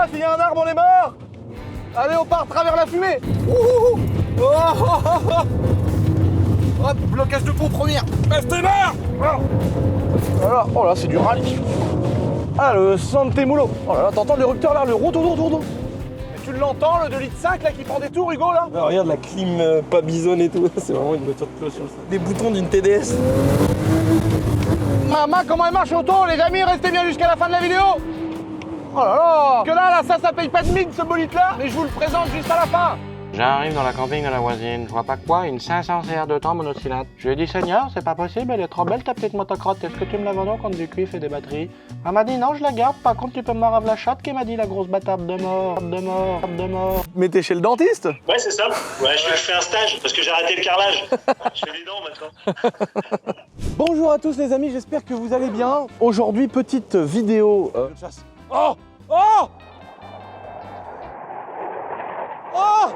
gaffe, il y a un arbre, on est mort. Allez, on part à travers la fumée. Ouh. Oh, oh, oh, oh. Hop, blocage de pont première. Restez là. Voilà. Oh là, c'est du rallye. Ah, le Santemulo. Oh là là, t'entends l'érupteur là, le roux. Tu l'entends, le 2,5 litres là qui prend des tours, Hugo là? Ah, regarde la clim pas bisonne et tout, c'est vraiment une voiture de cloche. Des boutons d'une TDS. Maman, comment elle marche auto, les amis? Restez bien jusqu'à la fin de la vidéo. Oh là là. Que là, ça paye pas de mine ce bolide là, mais je vous le présente juste à la fin. J'arrive dans la camping de la voisine, je vois pas quoi, une 500 CR2 temps monocylindre. Je lui ai dit, Seigneur, c'est pas possible, elle est trop belle ta petite motocrotte, est-ce que tu me la vends contre du cuivre et des batteries? Elle m'a dit, non, je la garde, par contre tu peux me la chatte, qui m'a dit la grosse bâtarde de mort. Mais t'es chez le dentiste? Ouais, c'est ça. Ouais, je fais un stage parce que j'ai arrêté le carrelage. Je fais les dents maintenant. Bonjour à tous les amis, j'espère que vous allez bien. Aujourd'hui, petite vidéo de chasse. Oh! Oh! Oh!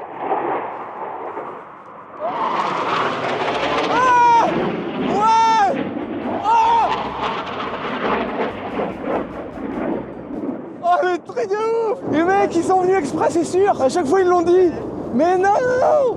Ah! Ouais! Oh! Oh le truc de ouf! Les mecs ils sont venus exprès, c'est sûr! À chaque fois ils l'ont dit! Mais non!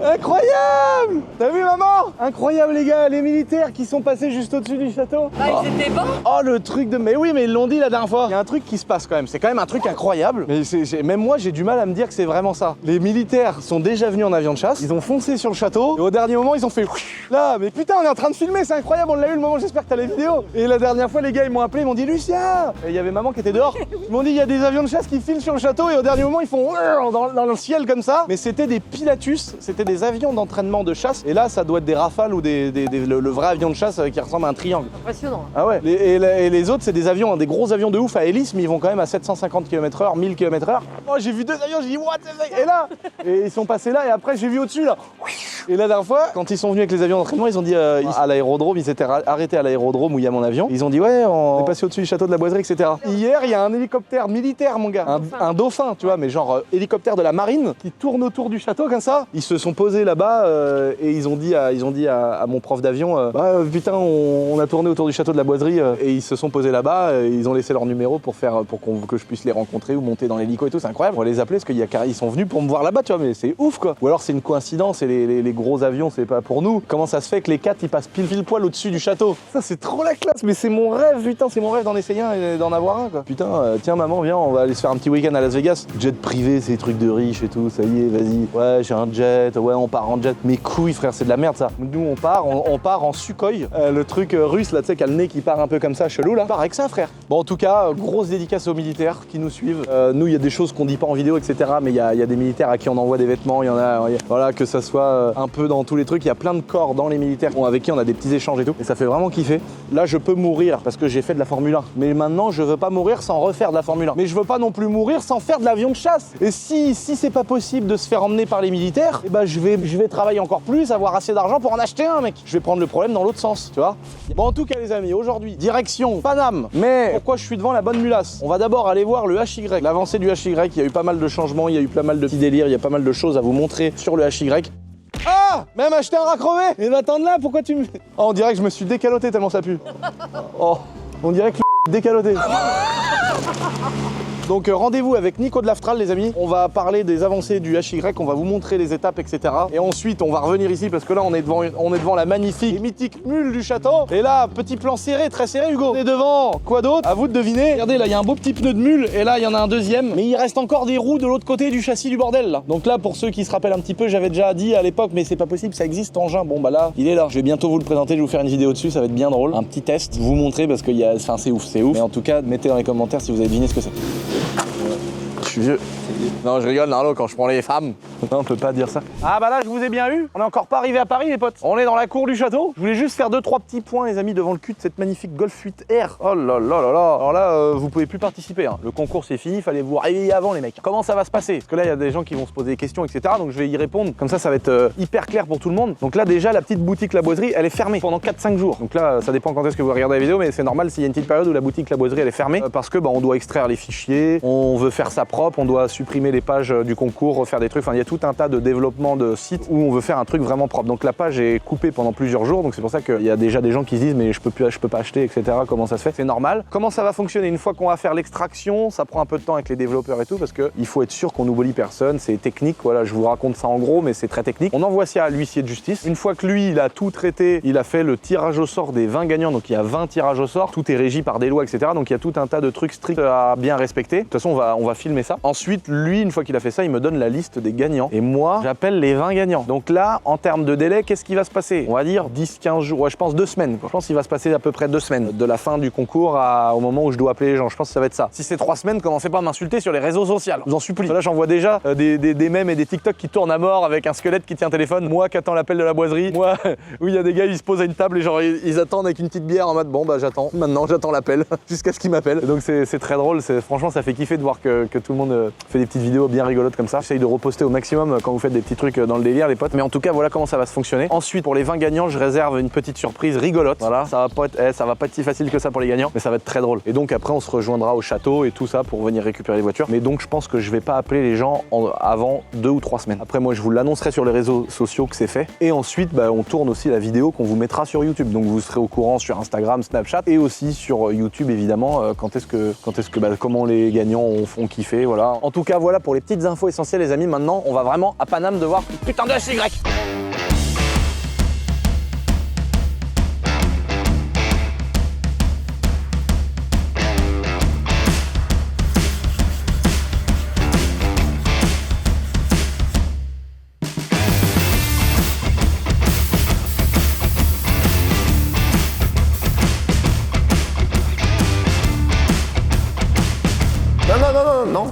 Incroyable! T'as vu maman? Incroyable les gars, les militaires qui sont passés juste au-dessus du château. Ah, ils étaient bons? Oh le truc de... Mais oui, mais ils l'ont dit la dernière fois. Il y a un truc qui se passe quand même, c'est quand même un truc incroyable. Mais même moi j'ai du mal à me dire que c'est vraiment ça. Les militaires sont déjà venus en avion de chasse, ils ont foncé sur le château, et au dernier moment ils ont fait... Là, mais putain on est en train de filmer, c'est incroyable, on l'a eu le moment, j'espère que t'as les vidéos. Et la dernière fois les gars ils m'ont appelé, ils m'ont dit Lucien! Et il y avait maman qui était dehors. Ils m'ont dit il y a des avions de chasse qui filent sur le château et au dernier moment ils font... dans le ciel comme ça. Mais c'était des Pilatus, c'était des avions d'entraînement de chasse. Et là, ça doit être des Rafales ou le vrai avion de chasse qui ressemble à un triangle. Impressionnant. Ah ouais. Et les autres, c'est des avions, hein, des gros avions de ouf à hélice, mais ils vont quand même à 750 km/h, 1000 km/h. Oh, j'ai vu deux avions, j'ai dit what? Et là, et ils sont passés là, et après j'ai vu au-dessus là. Et la dernière fois, quand ils sont venus avec les avions d'entraînement, ils ont dit à l'aérodrome, ils s'étaient arrêtés à l'aérodrome où il y a mon avion. Ils ont dit ouais, on est passé au-dessus du château de la Boiserie, etc. Hier, il y a un hélicoptère militaire, mon gars, un dauphin, tu vois, mais genre hélicoptère de la marine qui tourne autour du château comme ça. Ils se sont posés là-bas et ils ont dit à mon prof d'avion, putain, on a tourné autour du château de la Boiserie et ils se sont posés là-bas. Ils ont laissé leur numéro pour que je puisse les rencontrer ou monter dans l'hélico et tout. C'est incroyable. On va les appeler parce qu'ils sont venus pour me voir là-bas, tu vois. Mais c'est ouf quoi. Ou alors c'est une coïncidence et les gros avions, c'est pas pour nous. Comment ça se fait que les 4 ils passent pile poil au-dessus du château? Ça c'est trop la classe. Mais c'est mon rêve, putain, c'est mon rêve d'en essayer un et d'en avoir un quoi. Putain, tiens maman, viens, on va aller se faire un petit week-end à Las Vegas. Jet privé, ces trucs de riches et tout. Ça y est, vas-y. Ouais, j'ai un jet. Ouais, on part en jet. Mes couilles, frère, c'est de la merde ça. Nous, on part en Sukhoi, le truc russe là, tu sais, qui a le nez qui part un peu comme ça, chelou là. On part avec ça, frère. Bon, en tout cas, grosse dédicace aux militaires qui nous suivent. Nous, il y a des choses qu'on dit pas en vidéo, etc. Mais il y a des militaires à qui on envoie des vêtements. Il y en a, voilà, que ça soit un peu dans tous les trucs. Il y a plein de corps dans les militaires avec qui on a des petits échanges et tout. Et ça fait vraiment kiffer. Là, je peux mourir parce que j'ai fait de la Formule 1. Mais maintenant, je veux pas mourir sans refaire de la Formule 1. Mais je veux pas non plus mourir sans faire de l'avion de chasse. Et si c'est pas possible de se faire emmener par les militaires, eh ben je vais travailler encore plus, avoir assez d'argent pour en acheter un, mec. Je vais prendre le problème dans l'autre sens, tu vois. Bon, en tout cas, les amis, aujourd'hui, direction Paname. Mais pourquoi je suis devant la bonne mulasse? On va d'abord aller voir le HY, l'avancée du HY. Il y a eu pas mal de changements, il y a eu pas mal de petits délires, il y a pas mal de choses à vous montrer sur le HY. Ah! Même acheter un rat crevé! Mais m'attendre là, pourquoi tu me... Oh, on dirait que je me suis décaloté tellement ça pue. Oh, on dirait que le décaloté. Donc rendez-vous avec Nico de l'Aftral les amis, on va parler des avancées du HY, on va vous montrer les étapes etc. Et ensuite on va revenir ici parce que là on est devant la magnifique et mythique mule du château. Et là, petit plan serré, très serré Hugo. On est devant, quoi d'autre? À vous de deviner. Regardez là, il y a un beau petit pneu de mule et là il y en a un deuxième. Mais il reste encore des roues de l'autre côté du châssis du bordel là. Donc là pour ceux qui se rappellent un petit peu, j'avais déjà dit à l'époque mais c'est pas possible, ça existe engin. Bon bah là, il est là. Je vais bientôt vous le présenter, je vais vous faire une vidéo dessus, ça va être bien drôle. Un petit test, vous montrer parce que c'est ouf. Mais en tout cas, mettez dans les commentaires si vous avez deviné ce que c'est. Je suis vieux. Non, je rigole, Narlo, quand je prends les femmes. Non, on peut pas dire ça. Ah bah là, je vous ai bien eu. On est encore pas arrivé à Paris, les potes. On est dans la cour du château. Je voulais juste faire 2-3 petits points, les amis, devant le cul de cette magnifique Golf 8R. Oh là là là là. Alors là, vous pouvez plus participer. Hein. Le concours, c'est fini. Fallait vous réveiller avant, les mecs. Comment ça va se passer? Parce que là, il y a des gens qui vont se poser des questions, etc. Donc je vais y répondre. Comme ça va être hyper clair pour tout le monde. Donc là, déjà, la petite boutique La Boiserie, elle est fermée pendant 4-5 jours. Donc là, ça dépend quand est-ce que vous regardez la vidéo, mais c'est normal s'il y a une petite période où la boutique La Boiserie, elle est fermée. Parce que on doit extraire les fichiers, on veut faire ça propre, on doit supprimer les pages du concours, refaire des trucs. Enfin, il y a tout un tas de développement de sites où on veut faire un truc vraiment propre. Donc la page est coupée pendant plusieurs jours. Donc c'est pour ça qu'il y a déjà des gens qui se disent mais je peux pas acheter, etc. Comment ça se fait? C'est normal. Comment ça va fonctionner? Une fois qu'on va faire l'extraction, ça prend un peu de temps avec les développeurs et tout parce qu'il faut être sûr qu'on n'oublie personne. C'est technique. Voilà, je vous raconte ça en gros, mais c'est très technique. On envoie ça à l'huissier de justice. Une fois que lui, il a tout traité, il a fait le tirage au sort des 20 gagnants. Donc il y a 20 tirages au sort. Tout est régi par des lois, etc. Donc il y a tout un tas de trucs stricts à bien respecter. De toute façon, on va filmer ça. Ensuite, lui, une fois qu'il a fait ça, il me donne la liste des gagnants. Et moi, j'appelle les 20 gagnants. Donc là, en termes de délai, qu'est-ce qui va se passer? On va dire 10-15 jours. Ouais, je pense 2 semaines. Je pense qu'il va se passer à peu près 2 semaines. De la fin du concours au moment où je dois appeler les gens. Je pense que ça va être ça. Si c'est 3 semaines, commencez pas à m'insulter sur les réseaux sociaux. Je vous en supplie. Là, j'en vois déjà des mèmes et des TikTok qui tournent à mort avec un squelette qui tient un téléphone. Moi qui attends l'appel de la boiserie. Moi, où il y a des gars, ils se posent à une table et genre ils attendent avec une petite bière en mode bon bah j'attends. Maintenant, j'attends l'appel jusqu'à ce qu'ils m'appellent. Donc c'est très drôle. Franchement, ça fait kiffer de voir que tout le monde fait des petites vidéos bien rigolotes comme ça. J'essaye de reposter au maximum quand vous faites des petits trucs dans le délire, les potes. Mais en tout cas, voilà comment ça va se fonctionner. Ensuite, pour les 20 gagnants, je réserve une petite surprise rigolote. Voilà, ça va pas être si facile que ça pour les gagnants, mais ça va être très drôle. Et donc après, on se rejoindra au château et tout ça pour venir récupérer les voitures. Mais donc, je pense que je vais pas appeler les gens avant 2 ou 3 semaines. Après, moi, je vous l'annoncerai sur les réseaux sociaux que c'est fait. Et ensuite, on tourne aussi la vidéo qu'on vous mettra sur YouTube. Donc, vous serez au courant sur Instagram, Snapchat et aussi sur YouTube, évidemment, comment les gagnants ont kiffé. Voilà. En tout cas, voilà pour les petites infos essentielles, les amis. Maintenant, on va vraiment à Paname de voir putain de HY.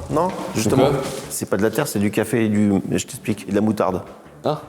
Non, justement, c'est pas de la terre, c'est du café et je t'explique, et de la moutarde. Hein?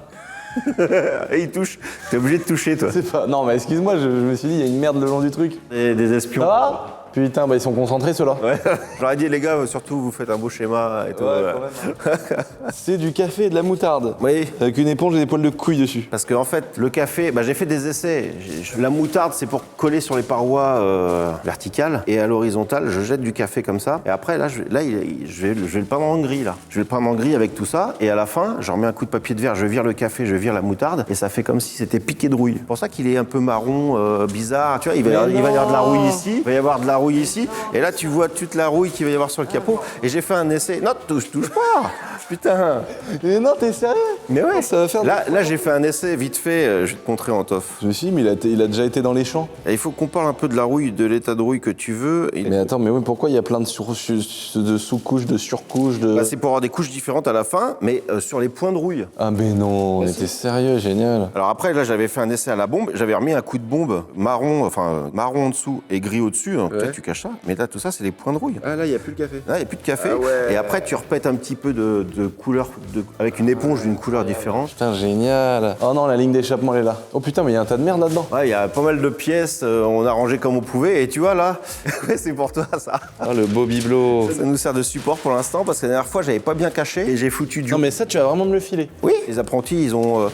Et il touche, t'es obligé de toucher toi. C'est pas... Non mais excuse-moi, je me suis dit, il y a une merde le long du truc. Des espions. Ça va? Putain, ils sont concentrés ceux-là. Ouais. J'aurais dit les gars, surtout vous faites un beau schéma et tout. Ouais, quand même. C'est du café et de la moutarde. Oui. Avec une éponge et des poils de couilles dessus. Parce qu'en fait, le café, j'ai fait des essais. La moutarde, c'est pour coller sur les parois verticales et à l'horizontale. Je jette du café comme ça. Et après, je vais le peindre en gris là. Je vais le peindre en gris avec tout ça. Et à la fin, je remets un coup de papier de verre. Je vire le café, je vire la moutarde et ça fait comme si c'était piqué de rouille. C'est pour ça qu'il est un peu marron, bizarre. Tu vois, il va y avoir de la rouille ici. Il va y avoir de la rouille ici. Et là, tu vois toute la rouille qu'il va y avoir sur le capot. Et j'ai fait un essai. Non, touche pas. Putain. Mais non, t'es sérieux? Mais ouais. Ça va faire. Là, j'ai fait un essai vite fait. Je vais te montrer en toff. Je me suis dit, mais il a déjà été dans les champs. Et il faut qu'on parle un peu de la rouille, de l'état de rouille que tu veux. Mais attends, mais oui, pourquoi il y a plein de sous-couches, de surcouches, de... C'est pour avoir des couches différentes à la fin, mais sur les points de rouille. Ah mais non, on était sérieux, génial. Alors après, là, j'avais fait un essai à la bombe. J'avais remis un coup de bombe marron en dessous et gris au-dessus. Donc toi, tu caches ça. Mais là, tout ça, c'est les points de rouille. Ah là, il n'y a plus de café. Là, il n'y a plus de café. Ah ouais. Et après, tu repètes un petit peu de couleur, avec une éponge d'une couleur différente. Putain, génial. Oh non, la ligne d'échappement, elle est là. Oh putain, mais il y a un tas de merde là-dedans. Ouais, il y a pas mal de pièces. On a rangé comme on pouvait. Et tu vois, là, c'est pour toi, ça. Ah, le beau bibelot. Ça nous sert de support pour l'instant, parce que la dernière fois, j'avais pas bien caché et j'ai foutu du... Non, mais ça, tu vas vraiment me le filer. Oui, les apprentis, ils ont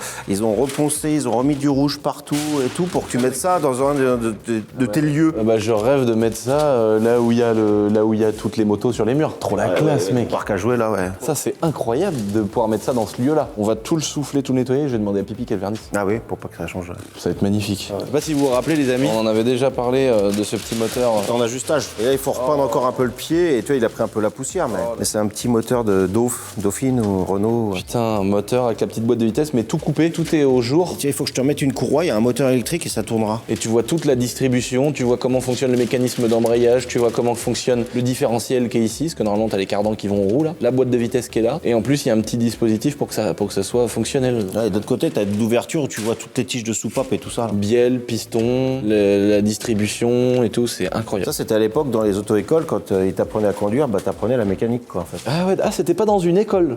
reponcé, ils ont remis du rouge partout et tout pour que tu mettes ça dans un de tes lieux. Je rêve de mettre ça là où il y a toutes les motos sur les murs. Trop la classe, mec. Parc à jouer, là, ouais. Ça, c'est incroyable de pouvoir mettre ça dans ce lieu-là. On va tout le souffler, tout nettoyer. Je vais demander à Pipi qu'elle vernisse. Ah oui, pour pas que ça change. Ça va être magnifique. Je sais pas si vous vous rappelez, les amis, on en avait déjà parlé de ce petit moteur. En ajustage. Et là, il faut repeindre encore un peu le pied. Et tu vois, il a pris un peu la poussière, mais c'est un petit moteur de Dauphine ou Renault. Putain, un moteur avec la petite boîte de vitesse, mais tout coupé, tout est au jour. Tiens, il faut que je te remette une courroie, il y a un moteur électrique et ça tournera. Et tu vois toute la distribution, tu vois comment fonctionne le mécanisme d'embrayage, tu vois comment fonctionne le différentiel qui est ici, parce que normalement t'as les cardans qui vont en roue là, la boîte de vitesse qui est là, et en plus il y a un petit dispositif pour que ça soit fonctionnel. Ouais, et d'autre côté, t'as l'ouverture où tu vois toutes les tiges de soupape et tout ça. Bielle, piston, la distribution et tout, c'est incroyable. Ça c'était à l'époque dans les auto-écoles, quand ils t'apprenaient à conduire, t'apprenais la mécanique quoi en fait. Ah ouais, c'était pas dans une école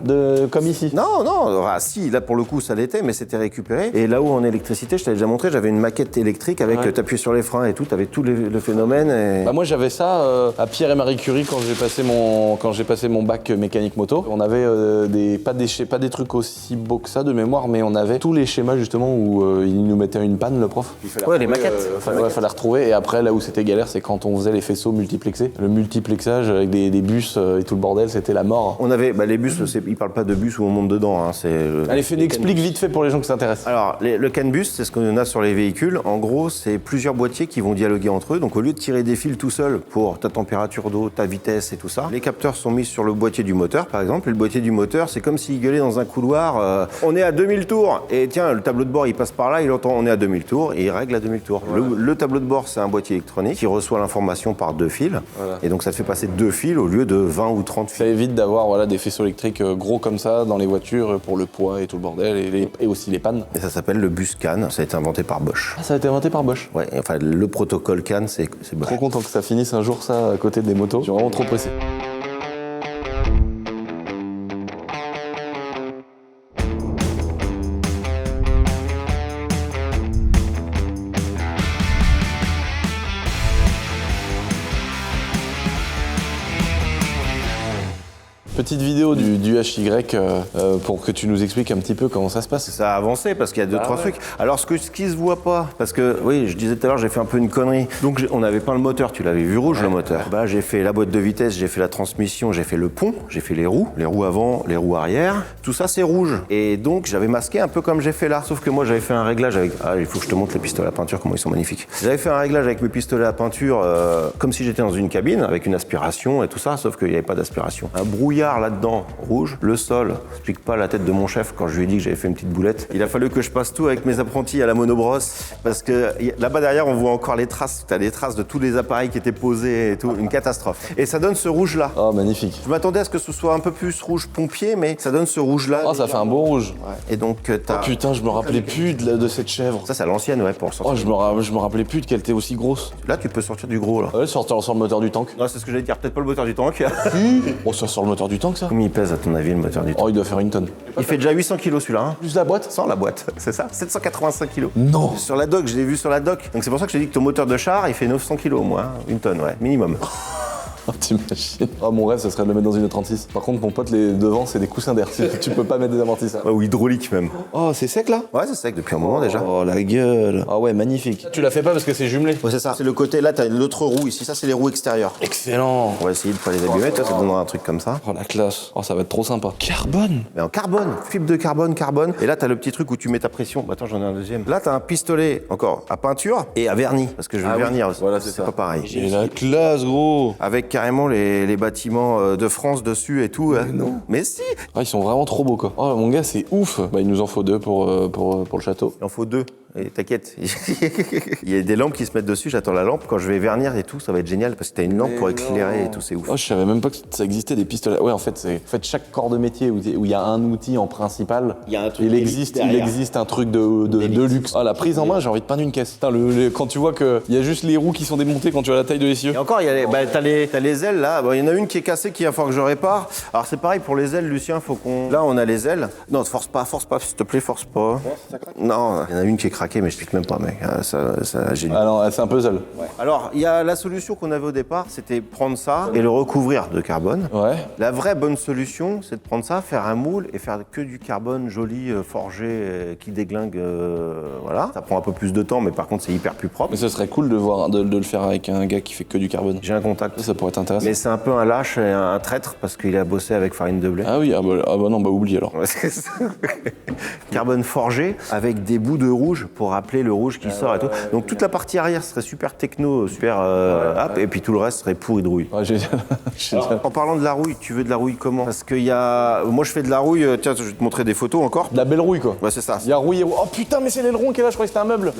comme ici. Non, si, là pour le coup ça l'était, mais c'était récupéré. Et là où en électricité, je t'avais déjà montré, j'avais une maquette électrique avec t'appuyais sur les freins et tout, t'avais tout le phénomène. Et... moi j'avais ça à Pierre et Marie Curie quand j'ai passé mon bac mécanique moto. On avait pas des trucs aussi beaux que ça de mémoire, mais on avait tous les schémas justement où il nous mettait une panne, le prof. Ouais, les maquettes. Fallait retrouver. Et après, là où c'était galère, c'est quand on faisait les faisceaux multiplexés. Le multiplexage avec des bus et tout le bordel, c'était la mort. On avait les bus, ils parlent pas de bus où on monte dedans. Hein, Allez, explique vite fait pour les gens qui s'intéressent. Alors, le CAN-bus, c'est ce qu'on a sur les véhicules. En gros, c'est plusieurs boîtiers qui vont dialoguer entre eux. Donc, au lieu de tirer des fils tout seul pour ta température d'eau, ta vitesse et tout ça, les capteurs sont mis sur le boîtier du moteur, par exemple. Et le boîtier du moteur, c'est comme s'il gueulait dans un couloir. On est à 2000 tours. Et tiens, le tableau de bord, il passe par là, il entend on est à 2000 tours et il règle à 2000 tours. Voilà. Le tableau de bord, c'est un boîtier électronique qui reçoit l'information par 2 fils. Voilà. Et donc, ça te fait passer 2 fils au lieu de 20 ou 30 fils. Ça évite d'avoir des faisceaux électriques gros comme ça dans les voitures pour le poids et tout le bordel et aussi les pannes. Et ça s'appelle le bus CAN. Ça a été inventé par Bosch. Ah, ça a été inventé par Bosch. Ouais, enfin, le protocole CAN, c'est Bosch. Trop content que ça finisse un jour, ça, à côté des motos. Je suis vraiment trop pressé. Petite vidéo du HY pour que tu nous expliques un petit peu comment ça se passe. Ça a avancé parce qu'il y a 2-3 trucs. Alors ce qui se voit pas, parce que oui, je disais tout à l'heure, j'ai fait un peu une connerie. Donc on avait peint le moteur, tu l'avais vu rouge le moteur. Bah j'ai fait la boîte de vitesse, j'ai fait la transmission, j'ai fait le pont, j'ai fait les roues avant, les roues arrière. Tout ça c'est rouge. Et donc j'avais masqué un peu comme j'ai fait là. Sauf que moi j'avais fait un réglage avec. Ah, il faut que je te montre les pistolets à peinture, comment ils sont magnifiques. J'avais fait un réglage avec mes pistolets à peinture comme si j'étais dans une cabine avec une aspiration et tout ça, sauf qu'il n'y avait pas d'aspiration. Un brouillard là-dedans, rouge. Le sol, j'explique pas la tête de mon chef quand je lui ai dit que j'avais fait une petite boulette. Il a fallu que je passe tout avec mes apprentis à la monobrosse parce que là-bas derrière on voit encore les traces. T'as les traces de tous les appareils qui étaient posés et tout, une catastrophe. Et ça donne ce rouge-là. Oh, magnifique. Je m'attendais à ce que ce soit un peu plus rouge pompier, mais ça donne ce rouge-là. Oh, ça fait un beau rouge. Ouais. Et donc t'as... Oh putain, je me rappelais plus de cette chèvre. Ça c'est à l'ancienne, ouais, pour sortir. Oh, je me rappelais plus qu'elle était aussi grosse. Là tu peux sortir du gros là. Ouais, sortir sur le moteur du tank. Non, c'est ce que j'allais dire, peut-être pas le moteur du tank. Oh, ça sort le moteur du tank, ça. Combien il pèse à ton avis le moteur du tank? Oh, il doit faire une tonne. Il fait déjà 800 kilos celui-là. Hein. Plus la boîte? Sans la boîte, c'est ça, 785 kilos. Non. Sur la doc, je l'ai vu sur la doc. Donc c'est pour ça que je t'ai dit que ton moteur de char, il fait 900 kilos au moins, hein. Une tonne, ouais, minimum. Oh, t'imagines. Oh, mon rêve, ça serait de le mettre dans une 36. Par contre, mon pote, les devants, c'est des coussins d'air. Tu peux pas mettre des amortisseurs. Ouais, ou hydraulique même. Oh, c'est sec là? Ouais, c'est sec depuis un moment déjà. Oh, la gueule. Ah ouais, magnifique. Tu l'as fait pas parce que c'est jumelé? Ouais, c'est ça. C'est le côté, là, t'as l'autre roue ici. Ça, c'est les roues extérieures. Excellent. On va essayer de pas les abîmer. Toi, ça donnera un truc comme ça. Oh, la classe. Oh, ça va être trop sympa. Carbone. Mais en carbone, fibre de carbone. Et là, t'as le petit truc où tu mets ta pression. Bah, attends, j'en ai un deuxième. Là, t'as un pistolet encore à peinture et à vernis. Parce que je vais vernir aussi. Voilà, c'est pas pareil. J'ai la classe, gros. Avec carrément les bâtiments de France dessus et tout. Mais non. Mais si. Ah, ils sont vraiment trop beaux, quoi. Oh, mon gars, c'est ouf. Bah, il nous en faut 2 pour le château. Il en faut 2. Et t'inquiète, il y a des lampes qui se mettent dessus, j'attends la lampe. Quand je vais vernir et tout, ça va être génial parce que t'as une lampe pour éclairer et tout, c'est ouf. Oh, je savais même pas que ça existait des pistolets. Ouais, en fait, chaque corps de métier où il y a un outil en principal, il y a un truc il existe un truc de luxe. Ah, la prise en main, j'ai envie de peindre une caisse. Putain, quand tu vois qu'il y a juste les roues qui sont démontées quand tu as la taille de l'essieu. Et encore, t'as les ailes là, il y en a une qui est cassée, qu'il va falloir que je répare. Alors c'est pareil pour les ailes, Lucien, faut qu'on... Là, on a les ailes. Non, force pas, s'il te plaît, force pas. Non, il y en a une qui est craquée, mais je t'explique même pas, mec. J'ai Ah non, c'est un puzzle. Ouais. Alors, il y a la solution qu'on avait au départ, c'était prendre ça et le recouvrir de carbone. Ouais. La vraie bonne solution, c'est de prendre ça, faire un moule et faire que du carbone joli, forgé, qui déglingue, voilà. Ça prend un peu plus de temps, mais par contre, c'est hyper plus propre. Mais ce serait cool de le faire avec un gars qui fait que du carbone. J'ai un contact. Ça pourrait être intéressant. Mais c'est un peu un lâche et un traître parce qu'il a bossé avec farine de blé. Ah oui, non, oublie alors. Ouais, c'est ça. Carbone forgé avec des bouts de rouge pour rappeler le rouge qui sort et tout. Donc toute la partie arrière serait super techno, super et puis tout le reste serait pourri de rouille. Ouais, génial. Alors, en parlant de la rouille, tu veux de la rouille comment? Parce qu'il y a... Moi je fais de la rouille, tiens, je vais te montrer des photos encore. De la belle rouille, quoi. Ouais, c'est ça. Il y a rouille et rouille. Oh putain, mais c'est l'aileron qui est là, je croyais que c'était un meuble.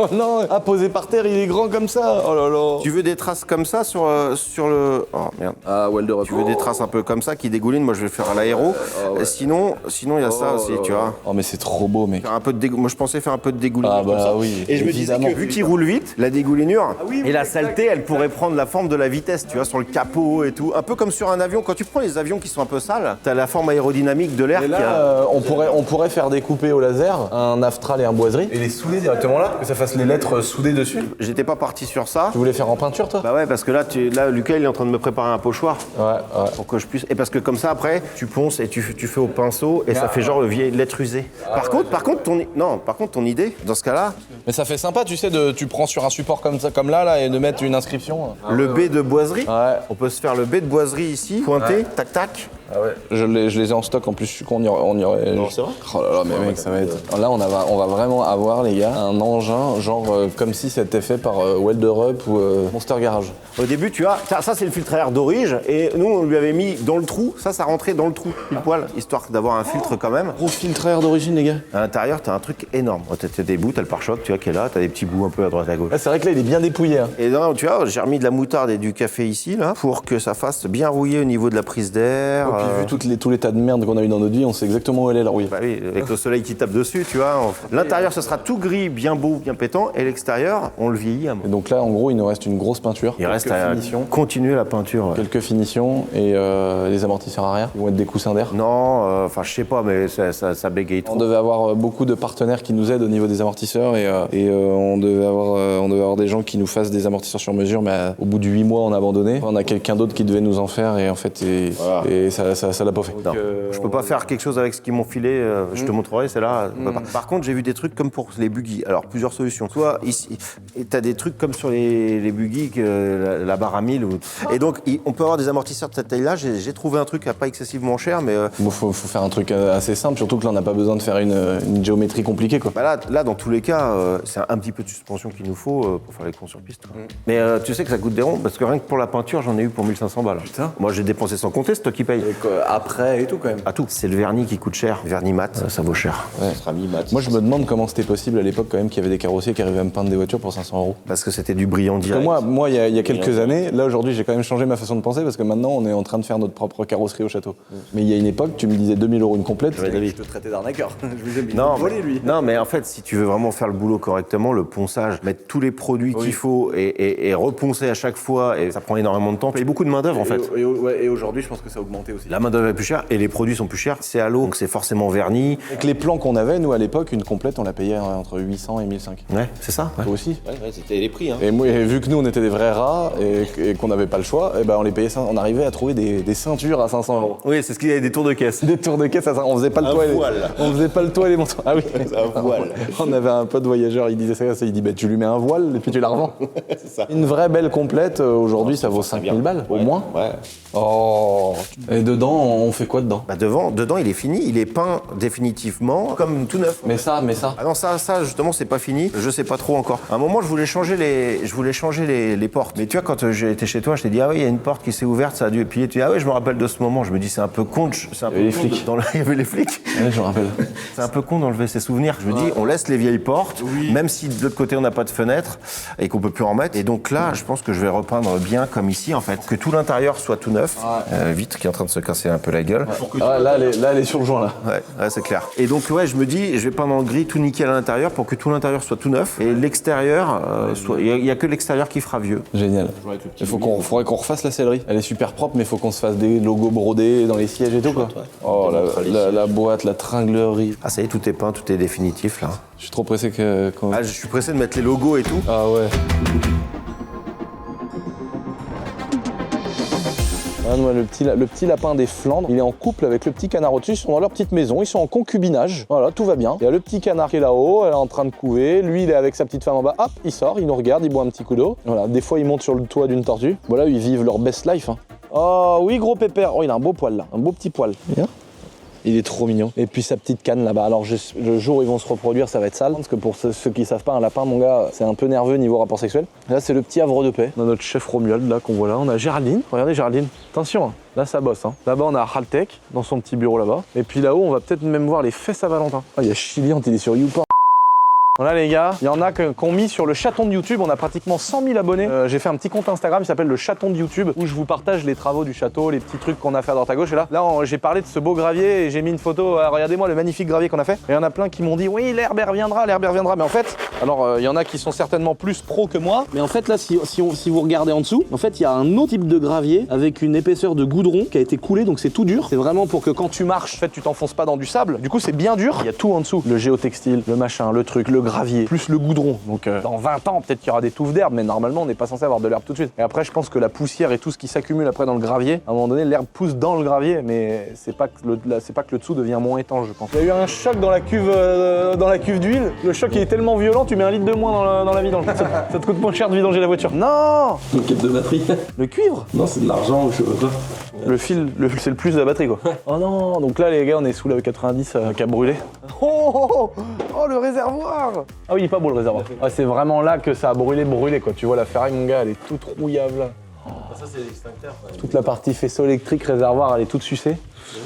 Non, non, posé par terre, il est grand comme ça. Oh là là. Tu veux des traces comme ça sur le... Oh merde. Ah, Welder. Tu veux des traces un peu comme ça qui dégoulinent? Moi je vais faire à l'aéro. Ouais. Sinon il y a ça aussi, tu vois. Oh mais c'est trop beau, mec. Faire un peu de moi je pensais faire un peu de dégoulinure Ah bah comme ça. oui, Et je me disais que vu qu'il roule vite, la dégoulinure et la saleté, elle pourrait prendre la forme de la vitesse, tu vois, sur le capot et tout. Un peu comme sur un avion. Quand tu prends les avions qui sont un peu sales, t'as la forme aérodynamique de l'air Et qui là, a... on pourrait faire découper au laser un aftral et un boiserie et les souder directement là. Que ça fasse les lettres soudées dessus. J'étais pas parti sur ça. Tu voulais faire en peinture, toi? Bah ouais, parce que là, Lucas, il est en train de me préparer un pochoir. Ouais. Pour que je puisse. Et parce que comme ça, après, tu ponces et tu fais au pinceau et ça fait genre vieille lettre usée. Par contre, ton idée, dans ce cas-là, Mais ça fait sympa, tu sais, tu prends sur un support comme ça, comme là, et de mettre une inscription. le B de boiserie, Ouais. on peut se faire le B de boiserie ici, pointé, tac tac. Ah ouais. Je les ai en stock en plus, je suis con, on y aurait. Non, c'est vrai. Oh là là, mais mec, ça va être. Là, on va vraiment avoir, les gars, un engin, genre comme si c'était fait par Welder Up ou Monster Garage. Au début, tu vois, ça c'est le filtre à air d'orige et nous on lui avait mis dans le trou, ça rentrait dans le trou, pile poil, histoire d'avoir un filtre quand même. Gros filtre à air d'origine, les gars. À l'intérieur, t'as un truc énorme. T'as des bouts, t'as le pare-choc, tu vois, qui est là, t'as des petits bouts un peu à droite à gauche. Là, c'est vrai que là, il est bien dépouillé. Hein. Et là, tu vois, j'ai remis de la moutarde et du café ici, là, pour que ça fasse bien rouiller au niveau de la prise d'air. Et puis, vu tous les tas de merde qu'on a eu dans notre vie, on sait exactement où elle est, la rouille. Bah oui, avec le soleil qui tape dessus, tu vois. L'intérieur, ce sera tout gris, bien beau, bien pétant, et l'extérieur, on le vieillit à mort. Et donc là, en gros, il nous reste une grosse peinture. Il reste quelques à finitions. continuer la peinture. Ouais. Quelques finitions et les amortisseurs arrière. Ils vont être des coussins d'air. Non, enfin, je sais pas, mais ça bégaye trop. On devait avoir beaucoup de partenaires qui nous aident au niveau des amortisseurs et on devait avoir des gens qui nous fassent des amortisseurs sur mesure, mais au bout de 8 mois, on a abandonné. On a quelqu'un d'autre qui devait nous en faire et en fait, et ça l'a pas fait. Non, je peux pas faire quelque chose avec ce qu'ils m'ont filé, je te montrerai, c'est là. Par contre, j'ai vu des trucs comme pour les buggy. Alors, plusieurs solutions. Soit ici, t'as des trucs comme sur les buggy, la barre à 1000. Et donc, on peut avoir des amortisseurs de cette taille-là. J'ai trouvé un truc à pas excessivement cher, mais. Bon, faut faire un truc assez simple, surtout que là, on n'a pas besoin de faire une géométrie compliquée, quoi. Bah là, dans tous les cas, c'est un petit peu de suspension qu'il nous faut pour faire les cons sur piste. Mais tu sais que ça coûte des ronds, parce que rien que pour la peinture, j'en ai eu pour 1500 balles. Putain. Moi, j'ai dépensé sans compter, c'est toi qui paye. Après et tout, quand même. À tout. C'est le vernis qui coûte cher. Vernis mat, ça vaut cher. Ouais. Ça sera mis mat. Moi, je me demande comment c'était possible à l'époque, quand même, qu'il y avait des carrossiers qui arrivaient à me peindre des voitures pour 500 €. Parce que c'était du brillant direct. Moi, il y a quelques années, là, aujourd'hui, j'ai quand même changé ma façon de penser parce que maintenant, on est en train de faire notre propre carrosserie au château. Mais il y a une époque, tu me disais 2000 € une complète. Je te traitais d'arnaqueur. Je me disais, mais Non, volé, lui. non, mais en fait, si tu veux vraiment faire le boulot correctement, le ponçage, mettre tous les produits qu'il faut et reponcer à chaque fois, et ça prend énormément de temps. Il y a beaucoup de main-d'œuvre en fait. Et aujourd'hui, je pense que ça a augmenté aussi. La main-d'œuvre est plus chère et les produits sont plus chers. C'est à l'eau, donc c'est forcément verni. Avec les plans qu'on avait, nous, à l'époque, une complète, on la payait entre 800 et 1005. Ouais, c'est ça. Ouais. Toi aussi. Ouais, c'était les prix. Hein. Et moi, vu que nous, on était des vrais rats et qu'on n'avait pas le choix, et ben, on les payait ça. On arrivait à trouver des ceintures à 500 €. Oui, c'est ce qu'il y avait des tours de caisse. Des tours de caisse à 500 €. On faisait pas le toit. On faisait pas le toit et les montants. Ah oui. Un voile. On avait un pote voyageur, il disait ça, il dit bah tu lui mets un voile et puis tu la revends. C'est ça. Une vraie belle complète, aujourd'hui ça vaut 5000 balles, au moins. Ouais. Oh. Et dedans, on fait quoi dedans? Bah dedans, il est fini. Il est peint définitivement comme tout neuf. Mais ça. Ah non, ça justement, c'est pas fini. Je sais pas trop encore. À un moment, je voulais changer les portes. Mais tu vois, quand j'ai été chez toi, je t'ai dit ah oui, il y a une porte qui s'est ouverte, ça a dû. Et puis tu dis ah oui, je me rappelle de ce moment. Je me dis c'est un peu con. C'est un peu Il y avait les con flics. Il y avait les flics. Ouais, je me rappelle. C'est un peu con d'enlever ses souvenirs. Je me dis on laisse les vieilles portes, même si de l'autre côté on n'a pas de fenêtre et qu'on peut plus en mettre. Et donc là, je pense que je vais repeindre bien comme ici en fait, que tout l'intérieur soit tout neuf. Vitre qui est en train de se casser un peu la gueule. Ah, là, elle est sur le joint là. Ouais, c'est clair. Et donc ouais, je me dis, je vais peindre en gris tout nickel à l'intérieur pour que tout l'intérieur soit tout neuf et l'extérieur, il y a que l'extérieur qui fera vieux. Génial. Il faudrait qu'on refasse la sellerie. Elle est super propre, mais il faut qu'on se fasse des logos brodés dans les sièges et tout quoi. Oh la boîte, la tringlerie. Ah ça y est, tout est peint, tout est définitif là. Je suis trop pressé Ah, je suis pressé de mettre les logos et tout. Ah ouais. Moi, le petit lapin des Flandres, il est en couple avec le petit canard au-dessus, ils sont dans leur petite maison, ils sont en concubinage, voilà, tout va bien. Il y a le petit canard qui est là-haut, elle est en train de couver, lui il est avec sa petite femme en bas, hop, il sort, il nous regarde, il boit un petit coup d'eau. Voilà, des fois ils montent sur le toit d'une tortue. Voilà, ils vivent leur best life. Hein. Oh oui, gros pépère, oh il a un beau poil là, un beau petit poil. Bien. Il est trop mignon. Et puis sa petite canne là-bas. Alors le jour où ils vont se reproduire, ça va être sale. Parce que pour ceux qui savent pas, un lapin, mon gars, c'est un peu nerveux niveau rapport sexuel. Là, c'est le petit havre de paix. On a notre chef Romuald là qu'on voit là. On a Géraldine. Regardez Géraldine. Attention, hein. Là ça bosse. Hein. Là-bas, on a Haltek dans son petit bureau là-bas. Et puis là-haut, on va peut-être même voir les fesses à Valentin. Ah, il y a Chiliante, il est sur YouPorn. Voilà les gars, il y en a qu'on mis sur le chaton de YouTube, on a pratiquement 100 000 abonnés. J'ai fait un petit compte Instagram qui s'appelle le chaton de YouTube où je vous partage les travaux du château, les petits trucs qu'on a fait à droite à gauche. Et là j'ai parlé de ce beau gravier et j'ai mis une photo, regardez-moi le magnifique gravier qu'on a fait. Et il y en a plein qui m'ont dit oui l'herbe reviendra. Mais en fait, alors il y en a qui sont certainement plus pros que moi. Mais en fait là, si vous regardez en dessous, en fait il y a un autre type de gravier avec une épaisseur de goudron qui a été coulé, donc c'est tout dur. C'est vraiment pour que quand tu marches, en fait tu t'enfonces pas dans du sable. Du coup c'est bien dur, il y a tout en dessous. Le géotextile, le machin, le truc, le gravier, plus le goudron. Donc dans 20 ans, peut-être qu'il y aura des touffes d'herbe, mais normalement, on n'est pas censé avoir de l'herbe tout de suite. Et après, je pense que la poussière et tout ce qui s'accumule après dans le gravier, à un moment donné, l'herbe pousse dans le gravier, mais c'est pas que le dessous devient moins étanche, je pense. Il y a eu un choc dans la cuve d'huile. Le choc est tellement violent, tu mets 1 litre de moins dans la vidange. Ça te coûte moins cher de vidanger la voiture. Non! Le câble de batterie. Le cuivre? Non, c'est de l'argent ou je sais pas quoi. Le fil, c'est le plus de la batterie, quoi. Oh non! Donc là, les gars, on est sous la 90 qui a brûlé. Oh, le réservoir! Ah oui, il est pas beau le réservoir. Ouais, c'est vraiment là que ça a brûlé, quoi. Tu vois, la ferraille, mon gars, elle est toute rouillave là. Ça, c'est l'extincteur. Toute la partie faisceau électrique, réservoir, elle est toute sucée.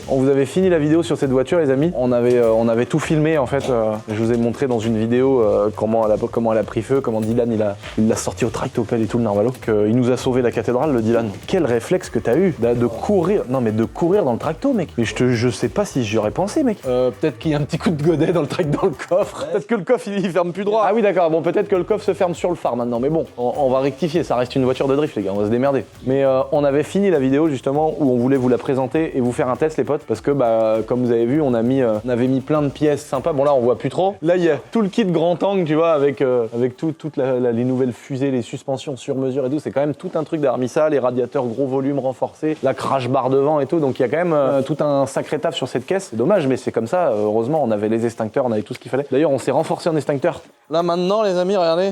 On vous avait fini la vidéo sur cette voiture, les amis. On avait tout filmé, en fait. Je vous ai montré dans une vidéo comment elle a pris feu, comment Dylan il l'a sorti au tractopelle et tout le narvalo. Il nous a sauvé la cathédrale, le Dylan. Quel réflexe que t'as eu de courir. Non, mais de courir dans le tracto, mec. Mais je sais pas si j'y aurais pensé, mec. Peut-être qu'il y a un petit coup de godet dans le coffre. Ouais. Peut-être que le coffre il ferme plus droit. Ah oui, d'accord. Bon, peut-être que le coffre se ferme sur le phare maintenant. Mais bon, on va rectifier. Ça reste une voiture de drift, les gars. On va se démerder. Mais on avait fini la vidéo justement où on voulait vous la présenter et vous faire un test, les potes, parce que comme vous avez vu, on avait mis plein de pièces sympas. Bon là, on voit plus trop. Là, il y a tout le kit grand angle, tu vois, avec toutes les nouvelles fusées, les suspensions sur mesure et tout. C'est quand même tout un truc d'Armisa, les radiateurs gros volume renforcés, la crash bar devant et tout. Donc il y a quand même tout un sacré taf sur cette caisse. C'est dommage, mais c'est comme ça. Heureusement, on avait les extincteurs, on avait tout ce qu'il fallait. D'ailleurs, on s'est renforcé en extincteur. Là maintenant, les amis, regardez,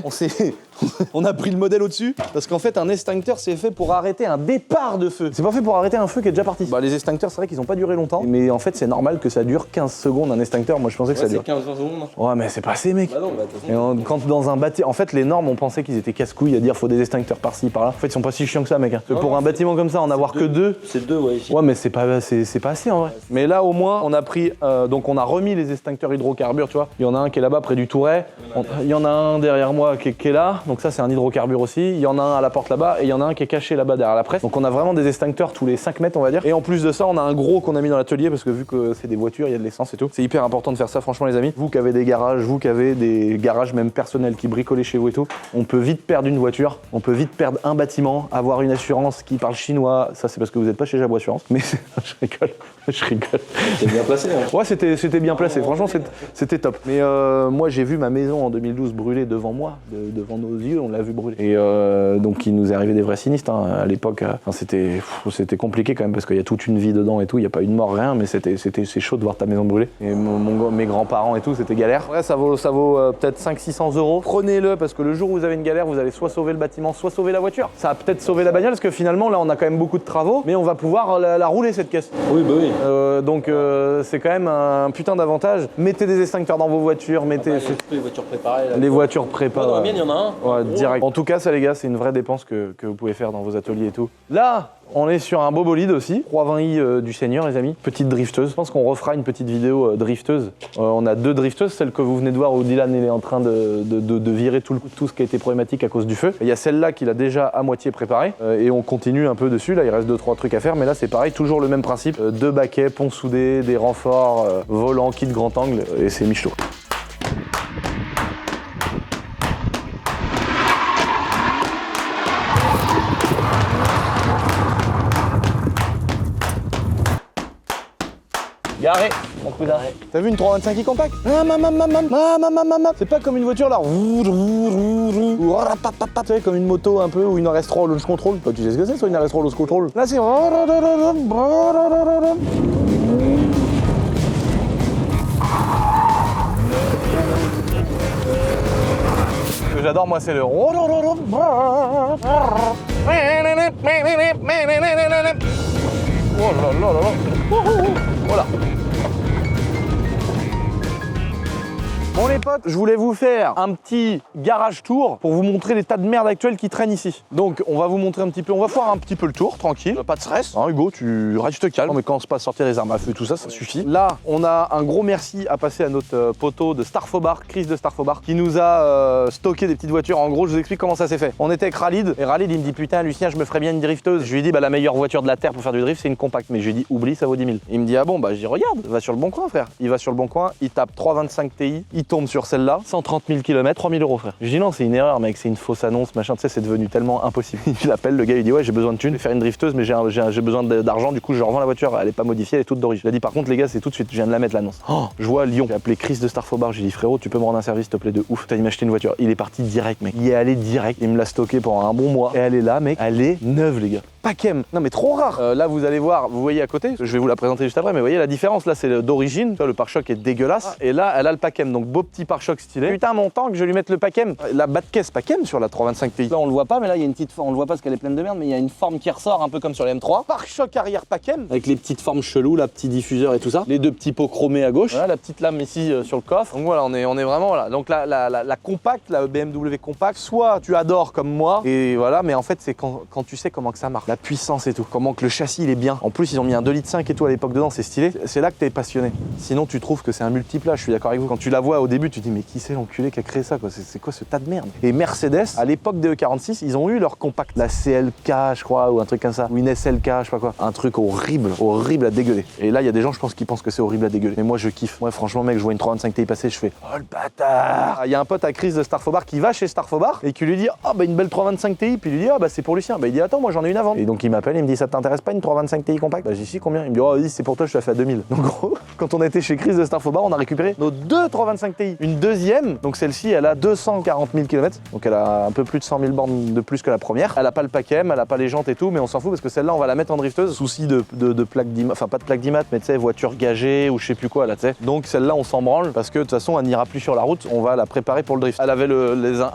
on a pris le modèle au-dessus parce qu'en fait, un extincteur, c'est fait pour arrêter un départ de feu. C'est pas fait pour arrêter un feu qui est déjà parti. Les extincteurs, c'est vrai qu'ils ont pas duré longtemps, mais en fait, c'est normal que ça dure 15 secondes un extincteur. Moi, je pensais que ça dure. 15-20 secondes. Ouais, mais c'est pas assez, mec. Bah non, bah de toute façon. Quand dans un bâtiment, en fait, les normes, on pensait qu'ils étaient casse-couilles à dire faut des extincteurs par-ci, par-là. En fait, ils sont pas si chiants que ça, mec. Pour un bâtiment comme ça, en avoir que deux. C'est 2, ouais. Ici. Ouais, mais c'est pas assez en vrai. Mais là, au moins, on a pris, donc on a remis les extincteurs hydrocarbures, tu vois. Il y en a un qui est là-bas près du Touret. Il y en a un derrière moi qui est là. Donc ça, c'est un hydrocarbure aussi. Il y en a un à la porte là-bas et il y en a un qui est caché là-bas derrière la presse. Donc on a vraiment des extincteurs tous les 5 mètres, on va dire. Et en plus de ça, on a un gros qu'on a mis dans l'atelier parce que vu que c'est des voitures, il y a de l'essence et tout. C'est hyper important de faire ça, franchement, les amis. Vous qui avez des garages même personnels qui bricolent chez vous et tout, on peut vite perdre une voiture, on peut vite perdre un bâtiment, avoir une assurance qui parle chinois. Ça, c'est parce que vous n'êtes pas chez Jabot Assurance. Mais je rigole. T'es bien placé, hein. Ouais, c'était bien placé. Franchement, c'était top. Mais moi, j'ai vu ma maison en 2012 brûler devant moi, devant nos yeux, on l'a vu brûler. Et donc, il nous est arrivé des vrais sinistres à l'époque. C'était compliqué quand même parce qu'il y a toute une vie dedans et tout. Il n'y a pas eu de mort, rien, mais c'est chaud de voir ta maison brûler. Et mes grands-parents et tout, c'était galère. Ouais, ça vaut peut-être 500-600 €. Prenez-le parce que le jour où vous avez une galère, vous allez soit sauver le bâtiment, soit sauver la voiture. Ça va peut-être sauver la bagnole parce que finalement, là, on a quand même beaucoup de travaux, mais on va pouvoir la rouler cette caisse. Oui, bah oui. Donc c'est quand même un putain d'avantage. Mettez des extincteurs dans vos voitures, Les voitures préparées. Là, les voitures préparées. Dans la mienne, il y en a un. Ouais, direct. En tout cas, ça, les gars, c'est une vraie dépense que vous pouvez faire dans vos ateliers et tout. Là, on est sur un beau bolide aussi, 320i du Seigneur, les amis. Petite drifteuse. Je pense qu'on refera une petite vidéo drifteuse. On a 2 drifteuses, celle que vous venez de voir où Dylan il est en train de virer tout ce qui a été problématique à cause du feu. Et il y a celle-là qu'il a déjà à moitié préparée et on continue un peu dessus. Là, il reste 2-3 trucs à faire, mais là, c'est pareil, toujours le même principe. 2 baquets, ponts soudés, des renforts, volant, kit grand angle et c'est Michelot. Garé, mon cousin. T'as vu une 325 qui compacte? C'est pas comme une voiture là. Tu sais, comme une moto un peu ou une RS3 Launch Control. Tu sais ce que c'est, soit une RS3 Launch Control? Là, c'est. Ce que j'adore, moi, c'est le. Oh là là là là. Voilà. Bon les potes, je voulais vous faire un petit garage tour pour vous montrer les tas de merde actuelles qui traînent ici. Donc on va vous montrer un petit peu, on va faire un petit peu le tour, tranquille, pas de stress. Hein, Hugo, tu restes calme, mais quand on se passe sortir les armes à feu, tout ça, ça suffit. Là, on a un gros merci à passer à notre poteau de Starfobar, Chris de Starfobar, qui nous a stocké des petites voitures. En gros, je vous explique comment ça s'est fait. On était avec Ralid, et Ralid il me dit putain Lucien, je me ferais bien une drifteuse. Je lui ai dit bah la meilleure voiture de la terre pour faire du drift c'est une compacte, mais je lui ai dit oublie, ça vaut 10 000. Il me dit ah bon bah j'y regarde, va sur le bon coin frère. Il va sur le bon coin, il tape 325 Ti, il tombe sur celle-là, 130 000 km, 3 000 €, frère. Je dis non, c'est une erreur, mec, c'est une fausse annonce, machin, tu sais, c'est devenu tellement impossible. Il appelle le gars, il dit ouais, j'ai besoin de thunes, je vais faire une drifteuse, mais j'ai besoin d'argent, du coup, je revends la voiture, elle est pas modifiée, elle est toute d'origine. Il a dit par contre, les gars, c'est tout de suite, je viens de la mettre l'annonce. Oh, je vois Lyon, j'ai appelé Chris de Starfobar, j'ai dit frérot, tu peux me rendre un service, s'il te plaît, de ouf, t'as m'acheter une voiture. Il est parti direct, mec. Il est allé direct, il me l'a stocké pendant un bon mois, et elle est là, mec, elle est neuve, les gars. Packem, non mais trop rare. Là vous allez voir, vous voyez à côté, je vais vous la présenter juste après, mais vous voyez la différence, là c'est d'origine, le pare-choc est dégueulasse, et là elle a le Packem, donc beau petit pare-choc stylé. Putain mon temps que je vais lui mettre le Packem. La bas de caisse Packem sur la 325 Ti. Là on le voit pas, mais là il y a une petite forme, on le voit pas parce qu'elle est pleine de merde, mais il y a une forme qui ressort un peu comme sur les M3. Pare-choc arrière Packem, avec les petites formes cheloues, la petit diffuseur et tout ça. Les deux petits pots chromés à gauche, voilà, la petite lame ici sur le coffre. Donc voilà, on est vraiment voilà. Donc la compacte, la BMW compacte, soit tu adores comme moi, et voilà, mais en fait c'est quand tu sais comment que ça marche, la puissance et tout. Comment que le châssis il est bien. En plus ils ont mis un 2,5 litres et tout à l'époque dedans, c'est stylé. C'est là que t'es passionné. Sinon tu trouves que c'est un multiplat, je suis d'accord avec vous. Quand tu la vois au début tu te dis mais qui c'est l'enculé qui a créé ça quoi. C'est quoi ce tas de merde. Et Mercedes, à l'époque des E46, ils ont eu leur compact. La CLK je crois ou un truc comme ça. Ou une SLK, je sais pas quoi. Un truc horrible, horrible à dégueuler. Et là il y a des gens je pense qui pensent que c'est horrible à dégueuler. Mais moi je kiffe. Moi franchement mec je vois une 325 Ti passer, je fais oh le bâtard. Il y a un pote à Chris de Starfobar qui va chez Starfobar et qui lui dit oh bah une belle 325 Ti. Puis il lui dit ah bah c'est pour Lucien. Bah il dit attends moi j'en ai une avant. Et donc il m'appelle, il me dit ça t'intéresse pas une 325 Ti compact? Bah j'ai dit combien? Il me dit oh oui c'est pour toi je te la fais à 2000. Donc gros quand on était chez Chris de Starfobar on a récupéré nos deux 325 Ti. Une deuxième, donc celle-ci elle a 240 000 km, donc elle a un peu plus de 100 000 bornes de plus que la première. Elle a pas le Packem, elle a pas les jantes et tout, mais on s'en fout parce que celle-là on va la mettre en drifteuse. Souci de plaque d'IMAT, enfin pas de plaque d'IMAT mais tu sais voiture gagée ou je sais plus quoi là tu sais. Donc celle-là on s'en branle parce que de toute façon elle n'ira plus sur la route, on va la préparer pour le drift. Elle avait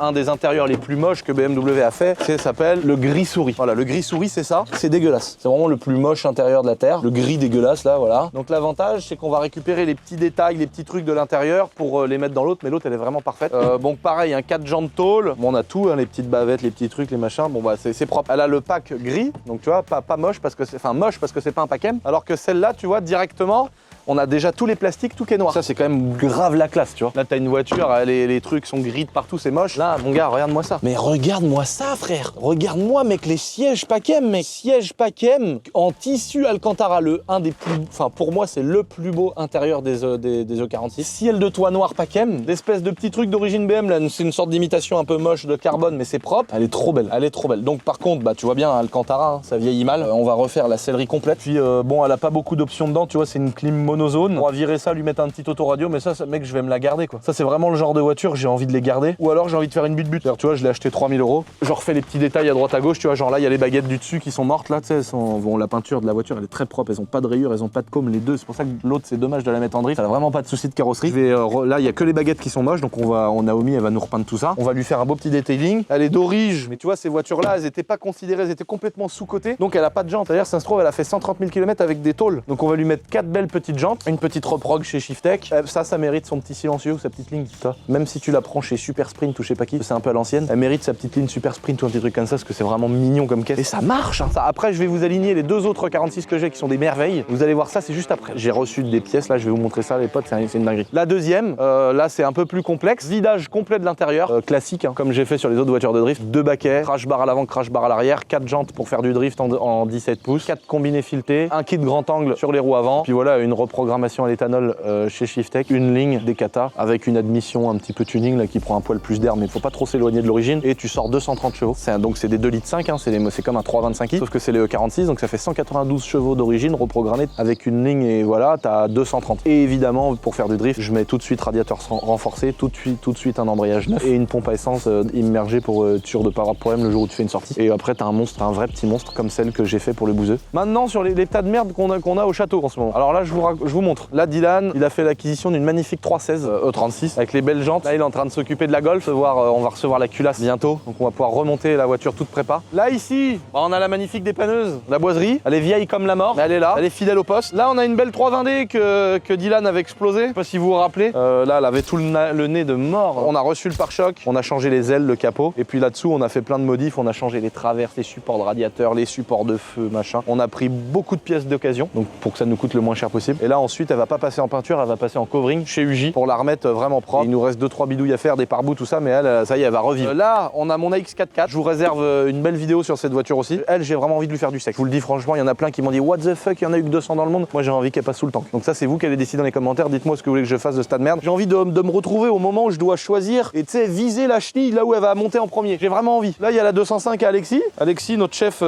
un des intérieurs les plus moches que BMW a fait, ça s'appelle le gris souris. Voilà, le gris souris c'est ça, c'est dégueulasse. C'est vraiment le plus moche intérieur de la Terre, le gris dégueulasse là, voilà. Donc l'avantage c'est qu'on va récupérer les petits détails, les petits trucs de l'intérieur pour les mettre dans l'autre, mais l'autre elle est vraiment parfaite. Bon pareil, un 4 jantes tôle, bon, on a tout, hein, les petites bavettes, les petits trucs, les machins, bon bah c'est propre. Elle a le pack gris, donc tu vois, pas moche parce que c'est, enfin moche parce que c'est pas un Packem, alors que celle-là, tu vois, directement, on a déjà tous les plastiques, tout qui est noir. Ça, c'est quand même grave la classe, tu vois. Là, t'as une voiture, les trucs sont gris de partout, c'est moche. Là, mon gars, regarde-moi ça. Mais regarde-moi ça, frère. Regarde-moi, mec, les sièges Packem, mec. Sièges Packem en tissu Alcantara, un des plus... Enfin, pour moi, c'est le plus beau intérieur des E46. Ciel de toit noir Packem, l'espèce de petit truc d'origine BM, là, c'est une sorte d'imitation un peu moche de carbone, mais c'est propre. Elle est trop belle, elle est trop belle. Donc, par contre, bah, tu vois bien, Alcantara, hein, ça vieillit mal. On va refaire la sellerie complète. Puis, bon, elle a pas beaucoup d'options dedans, tu vois, c'est une clim monozone. On va virer ça, lui mettre un petit autoradio, mais ça, mec, je vais me la garder, quoi. Ça, c'est vraiment le genre de voiture, j'ai envie de les garder. Ou alors, j'ai envie de faire une but-but. Tu vois, je l'ai acheté 3 000 €. Je refais les petits détails à droite à gauche, tu vois, genre là, il y a les baguettes du dessus qui sont mortes, là, tu sais, bon, la peinture de la voiture, elle est très propre, elles ont pas de rayures, elles ont pas de côme, les deux. C'est pour ça que l'autre, c'est dommage de la mettre en drift. Elle a vraiment pas de souci de carrosserie. Là, il y a que les baguettes qui sont moches, donc Naomi, elle va nous repeindre tout ça. On va lui faire un beau petit detailing. Elle est d'origine, mais tu vois, ces voitures-là, elles étaient pas considérées, elles étaient complètement sous-cotées. Donc, elle a pas de jantes. C'est-à-dire, ça se trouve, elle a fait 130 000 km avec des tôles. Donc, on va lui mettre 4 belles petites jantes, une petite reprog chez Shiftech. Ça mérite son petit silencieux ou sa petite ligne. Ça. Même si tu la prends chez Super Sprint ou je sais pas qui, c'est un peu à l'ancienne. Elle mérite sa petite ligne Super Sprint ou un petit truc comme ça, parce que c'est vraiment mignon comme caisse. Et ça marche, hein. Ça, après, je vais vous aligner les deux autres 46 que j'ai qui sont des merveilles. Vous allez voir ça, c'est juste après. J'ai reçu des pièces, là, je vais vous montrer ça, les potes, c'est une dinguerie. La deuxième, là, c'est un peu plus complexe. Vidage complet de l'intérieur, classique, hein, comme j'ai fait sur les autres voitures de drift. 2 baquets, crash bar à l'avant, crash bar à l'arrière, 4 jantes pour faire du drift en 17 pouces, 4 combinés filetés, un kit grand angle sur les roues avant, puis voilà, une reprogrammation à l'éthanol chez Shiftech, une ligne des kata avec une admission un petit peu tuning là qui prend un poil plus d'air, mais il faut pas trop s'éloigner de l'origine, et tu sors 230 chevaux. Donc c'est des 2,5 litres, hein, c'est comme un 325 i, sauf que c'est les E46, donc ça fait 192 chevaux d'origine reprogrammés avec une ligne, et voilà, t'as 230. Et évidemment, pour faire du drift, je mets tout de suite radiateur renforcé, tout de suite un embrayage neuf et une pompe à essence immergée pour être sûr de pas avoir de problème le jour où tu fais une sortie. Et après, t'as un monstre, un vrai petit monstre comme celle que j'ai fait pour le bouseux. Maintenant, sur les tas de merde qu'on a au château en ce moment. Alors là, je vous montre. Là, Dylan, il a fait l'acquisition d'une magnifique 316 E36 avec les belles jantes. Là, il est en train de s'occuper de la Golf. On va recevoir la culasse bientôt, donc on va pouvoir remonter la voiture toute prépa. Là, ici, on a la magnifique dépanneuse, la boiserie. Elle est vieille comme la mort, mais elle est là. Elle est fidèle au poste. Là, on a une belle 320D que Dylan avait explosé. Je sais pas si vous vous rappelez. Là, elle avait tout le nez de mort. On a reçu le pare-choc, on a changé les ailes, le capot. Et puis là-dessous, on a fait plein de modifs. On a changé les traverses, les supports de radiateur, les supports de feu, machin. On a pris beaucoup de pièces d'occasion, donc pour que ça nous coûte le moins cher possible. Et Et là ensuite elle va pas passer en peinture, elle va passer en covering chez Uji pour la remettre vraiment propre. Il nous reste 2-3 bidouilles à faire, des pare-bouts, tout ça, mais elle, ça y est, elle va revivre. Là on a mon AX44, je vous réserve une belle vidéo sur cette voiture aussi. Elle, j'ai vraiment envie de lui faire du sexe. Je vous le dis franchement, il y en a plein qui m'ont dit what the fuck, il y en a eu que 200 dans le monde. Moi j'ai envie qu'elle passe sous le tank. Donc ça c'est vous qui allez décider dans les commentaires, dites-moi ce que vous voulez que je fasse de ce tas de merde. J'ai envie de me retrouver au moment où je dois choisir et tu sais viser la chenille là où elle va monter en premier. J'ai vraiment envie. Là il y a la 205 à Alexis. Alexis, notre chef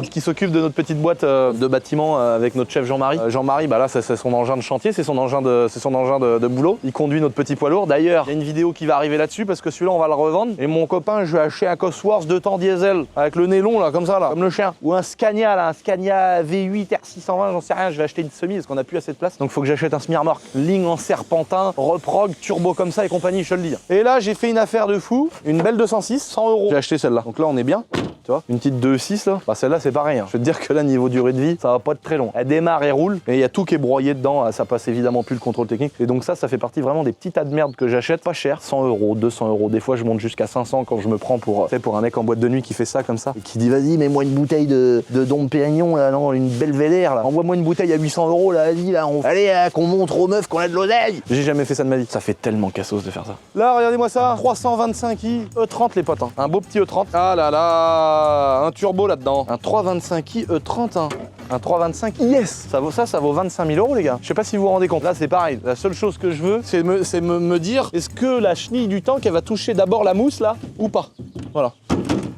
qui s'occupe de notre petite boîte de bâtiment avec notre chef Jean-Marie. Jean-Marie, bah là c'est son engin de chantier, c'est son engin de boulot. Il conduit notre petit poids lourd. D'ailleurs, il y a une vidéo qui va arriver là-dessus parce que celui-là on va le revendre. Et mon copain, je vais acheter un Cosworth 2 temps diesel avec le nez long là, comme ça là, comme le chien. Ou un Scania là, un Scania V8 R620, j'en sais rien. Je vais acheter une semi parce qu'on a plus assez de place. Donc faut que j'achète un semi-remorque, ligne en serpentin, reprog, turbo comme ça et compagnie, je te le dis. Et là j'ai fait une affaire de fou, une belle 206, 100 €. J'ai acheté celle-là. Donc là on est bien. Tu vois, une petite 2.6 là, bah celle-là c'est pareil. Je vais te dire que là niveau durée de vie, ça va pas être très long. Elle démarre et roule, et il y a tout qui est broyé dedans, ça passe évidemment plus le contrôle technique. Et donc ça fait partie vraiment des petits tas de merde que j'achète pas cher, 100 €, 200 €. Des fois je monte jusqu'à 500 quand je me prends pour un mec en boîte de nuit qui fait ça comme ça et qui dit vas-y mets-moi une bouteille de Dom Pérignon là, non une belle Védère là, envoie-moi une bouteille à 800 € là, vas-y là, allez qu'on montre aux meufs qu'on a de l'oseille. J'ai jamais fait ça de ma vie. Ça fait tellement cassos de faire ça. Là regardez-moi ça, 325i E30 les potes, hein. Un beau petit E30. Ah là là, un turbo là-dedans, un 325i E30, hein. Un 325 IS, ça vaut 25 000 € les gars. Je sais pas si vous vous rendez compte, là c'est pareil. La seule chose que je veux, c'est me dire, est-ce que la chenille du tank, elle va toucher d'abord la mousse là, ou pas? Voilà.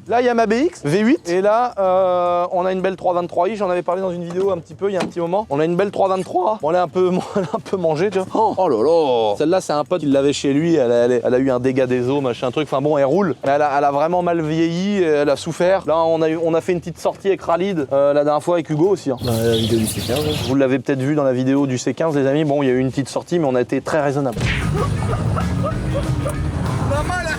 Là, il y a ma BX V8 et là, on a une belle 323i. J'en avais parlé dans une vidéo un petit peu, il y a un petit moment. On a une belle 323. Bon, elle est un peu mangée, tu vois. Oh là là. Celle-là, c'est un pote qui l'avait chez lui. Elle a eu un dégât des eaux, machin truc. Enfin bon, elle roule. Mais elle a vraiment mal vieilli. Elle a souffert. Là, on a fait une petite sortie avec Khalid la dernière fois avec Hugo aussi. Hein. Dans la vidéo du C15. Vous l'avez peut-être vu dans la vidéo du C15, les amis. Bon, il y a eu une petite sortie, mais on a été très raisonnable. Maman là,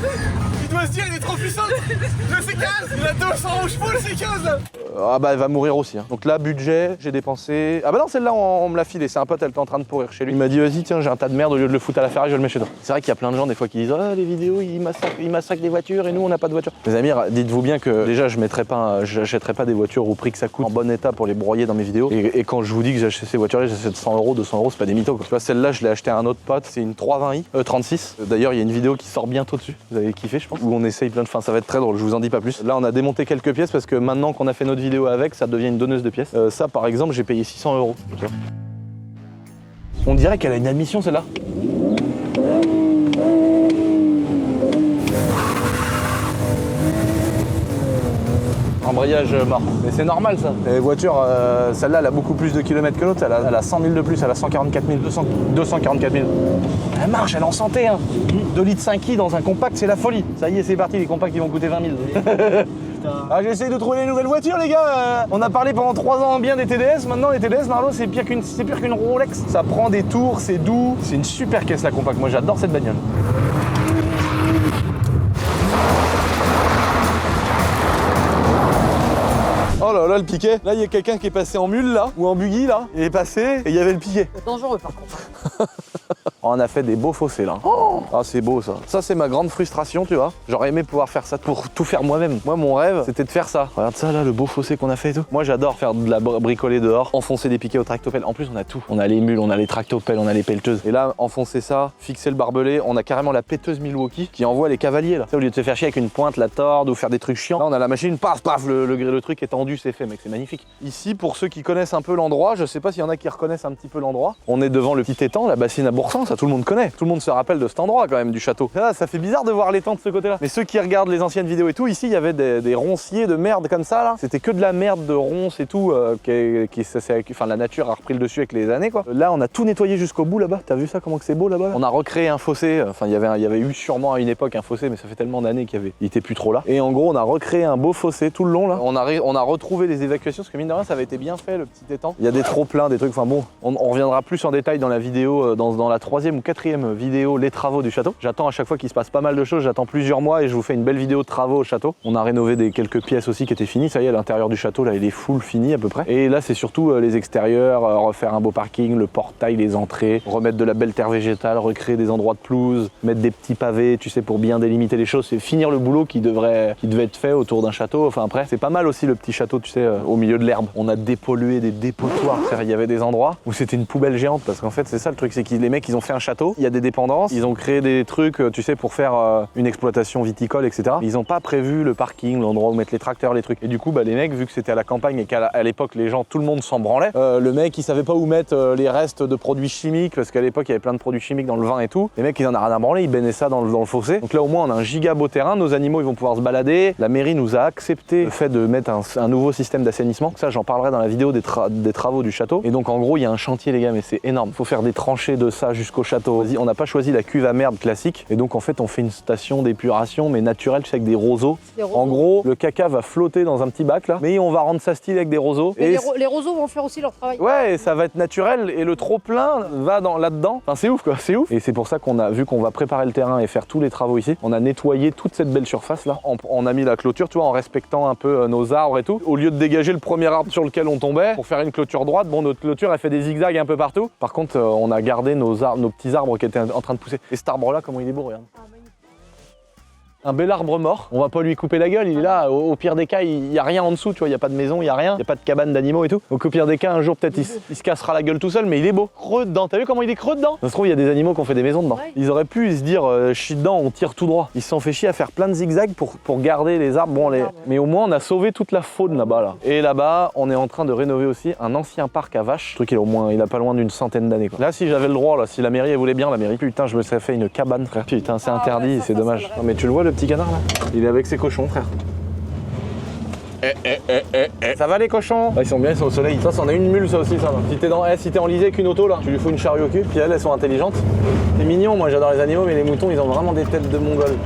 il doit se dire il est trop puissant. Le C15, il a 200 chevaux le C15 là. Ah bah elle va mourir aussi. Hein. Donc là, budget, j'ai dépensé... Ah bah non, celle-là, on me l'a filé. C'est un pote, elle était en train de pourrir chez lui. Il m'a dit, vas-y, tiens, j'ai un tas de merde, au lieu de le foutre à la Ferrari, je le mets chez toi. C'est vrai qu'il y a plein de gens, des fois, qui disent, ah, les vidéos, ils massacrent des voitures et nous, on n'a pas de voiture. Les amis, dites-vous bien que déjà, j'achèterai pas des voitures au prix que ça coûte en bon état pour les broyer dans mes vidéos. Et quand je vous dis que j'achète ces voitures-là, j'achète 100 €, 200 €, c'est pas des mythos. Tu vois, celle-là, je l'ai acheté à un autre pote, c'est une 320i, 36. D'ailleurs, il y a une vidéo qui sort bientôt dessus. Vous avez kiffé, je pense. Où on essaye plein de... Enfin, ça va être très drôle, je vous en dis pas plus. Là, on a démonté quelques pièces parce que maintenant qu'on a fait notre vidéo avec, ça devient une donneuse de pièces. Ça, par exemple, j'ai payé 600 €. On dirait qu'elle a une admission, celle-là. Embrayage mort. Mais c'est normal ça. Les voitures, celle-là, elle a beaucoup plus de kilomètres que l'autre. Elle a 100 000 de plus, elle a 144 000, 244 000. Elle marche, elle est en santé. Hein. 2 litres 5i dans un compact, c'est la folie. Ça y est, c'est parti, les compacts ils vont coûter 20 000. Ah, j'essaie de trouver les nouvelles voitures, les gars. On a parlé pendant 3 ans bien des TDS. Maintenant, les TDS, normalement, c'est pire qu'une Rolex. Ça prend des tours, c'est doux. C'est une super caisse, la compact. Moi, j'adore cette bagnole. Oh là là, le piquet. Là, il y a quelqu'un qui est passé en mule, là, ou en buggy, là. Il est passé et il y avait le piquet. Dangereux, par contre. On a fait des beaux fossés, là. Oh ah, c'est beau, ça. Ça, c'est ma grande frustration, tu vois. J'aurais aimé pouvoir faire ça pour tout faire moi-même. Moi, mon rêve, c'était de faire ça. Regarde ça, là, le beau fossé qu'on a fait et tout. Moi, j'adore faire de la bricoler dehors, enfoncer des piquets au tractopelle. En plus, on a tout. On a les mules, on a les tractopelles, on a les pelleteuses. Et là, enfoncer ça, fixer le barbelé, on a carrément la péteuse Milwaukee qui envoie les cavaliers, là. Ça, au lieu de se faire chier avec une pointe, la torde ou faire des trucs chiants. Là, on a la machine, paf, paf, le truc est tendu, c'est fait, mec. C'est magnifique. Ici, pour ceux qui connaissent un peu l'endroit, je sais pas s'il y en a qui reconnaissent un petit peu l'endroit. On est devant le petit étang, la bassine à Boursan, ça tout le monde connaît. Tout le monde se rappelle de cet endroit quand même du château. Ah, ça fait bizarre de voir l'étang de ce côté-là. Mais ceux qui regardent les anciennes vidéos et tout, ici il y avait des ronciers de merde comme ça là. C'était que de la merde de ronces et tout. Enfin, la nature a repris le dessus avec les années quoi. Là on a tout nettoyé jusqu'au bout là-bas. T'as vu ça comment que c'est beau là-bas là. On a recréé un fossé. Enfin il y avait eu sûrement à une époque un fossé, mais ça fait tellement d'années qu'il était plus trop là. Et en gros on a recréé un beau fossé tout le long là. On a retrouvé les évacuations parce que mine de rien ça avait été bien fait le petit étang. Il y a des trop pleins, des trucs. Enfin bon, on reviendra plus en détail dans la vidéo dans la 3e ou 4e vidéo les travaux du château. J'attends à chaque fois qu'il se passe pas mal de choses, j'attends plusieurs mois et je vous fais une belle vidéo de travaux au château. On a rénové quelques pièces aussi qui étaient finies, ça y est, l'intérieur du château là il est full fini à peu près. Et là c'est surtout les extérieurs, refaire un beau parking, le portail, les entrées, remettre de la belle terre végétale, recréer des endroits de pelouse, mettre des petits pavés, tu sais, pour bien délimiter les choses, c'est finir le boulot qui devait être fait autour d'un château. Enfin après, c'est pas mal aussi le petit château, tu sais, au milieu de l'herbe. On a dépollué des dépotoirs, il y avait des endroits où c'était une poubelle géante parce qu'en fait c'est ça le truc, c'est que les mecs ils ont fait un château, il y a des dépendances, ils ont créé des trucs, tu sais, pour faire une exploitation viticole, etc. Ils ont pas prévu le parking, l'endroit où mettre les tracteurs, les trucs. Et du coup, bah, les mecs, vu que c'était à la campagne et qu'à l'époque les gens, tout le monde s'en branlait, le mec il savait pas où mettre les restes de produits chimiques parce qu'à l'époque il y avait plein de produits chimiques dans le vin et tout. Les mecs ils en ont rien à branler, ils baignaient ça dans le fossé. Donc là au moins on a un giga beau terrain, nos animaux ils vont pouvoir se balader. La mairie nous a accepté le fait de mettre un nouveau système d'assainissement. Ça j'en parlerai dans la vidéo des travaux du château. Et donc en gros il y a un chantier les gars, mais c'est énorme. Faut faire des tranchées de ça jusqu'au château. On n'a pas choisi la cuve à merde classique et donc en fait on fait une station d'épuration mais naturelle, tu sais, avec des roseaux. En gros le caca va flotter dans un petit bac là, mais on va rendre ça stylé avec des roseaux. Et les roseaux vont faire aussi leur travail. Ouais, et ça va être naturel et le trop plein va là-dedans. Enfin c'est ouf quoi, c'est ouf. Et c'est pour ça qu'on a vu qu'on va préparer le terrain et faire tous les travaux ici. On a nettoyé toute cette belle surface là. On a mis la clôture, tu vois, en respectant un peu nos arbres et tout. Au lieu de dégager le premier arbre sur lequel on tombait pour faire une clôture droite, bon notre clôture elle fait des zigzags un peu partout. Par contre on a gardé nos petits arbres qui étaient en train de pousser. Et cet arbre là comment il est beau, regarde. Un bel arbre mort, on va pas lui couper la gueule, il est là, au pire des cas, il y a rien en dessous, tu vois, il y a pas de maison, il y a rien, il y a pas de cabane d'animaux et tout. Donc au pire des cas, un jour peut-être il se cassera la gueule tout seul, mais il est beau. Creux dedans, t'as vu comment il est creux dedans? Ça se trouve, il y a des animaux qui ont fait des maisons dedans. Ouais. Ils auraient pu se dire, chie dedans, on tire tout droit. Ils se sont fait chier à faire plein de zigzags pour garder les arbres. Bon, mais au moins on a sauvé toute la faune là-bas là. Et là-bas, on est en train de rénover aussi un ancien parc à vaches. Le truc il a pas loin d'une centaine d'années quoi. Là si j'avais le droit, là, si la mairie elle voulait bien, la mairie, putain je me serais fait une cabane frère. Putain c'est interdit, c'est dommage. Non mais tu le vois le petit canard là? Il est avec ses cochons, frère. Ça va les cochons? Ils sont bien, ils sont au soleil. Ça, c'en a une mule, ça aussi, ça va. Si t'es enlisé avec une auto, là, tu lui fous une charrue au cul, puis elles sont intelligentes. C'est mignon, moi j'adore les animaux, mais les moutons, ils ont vraiment des têtes de mongols.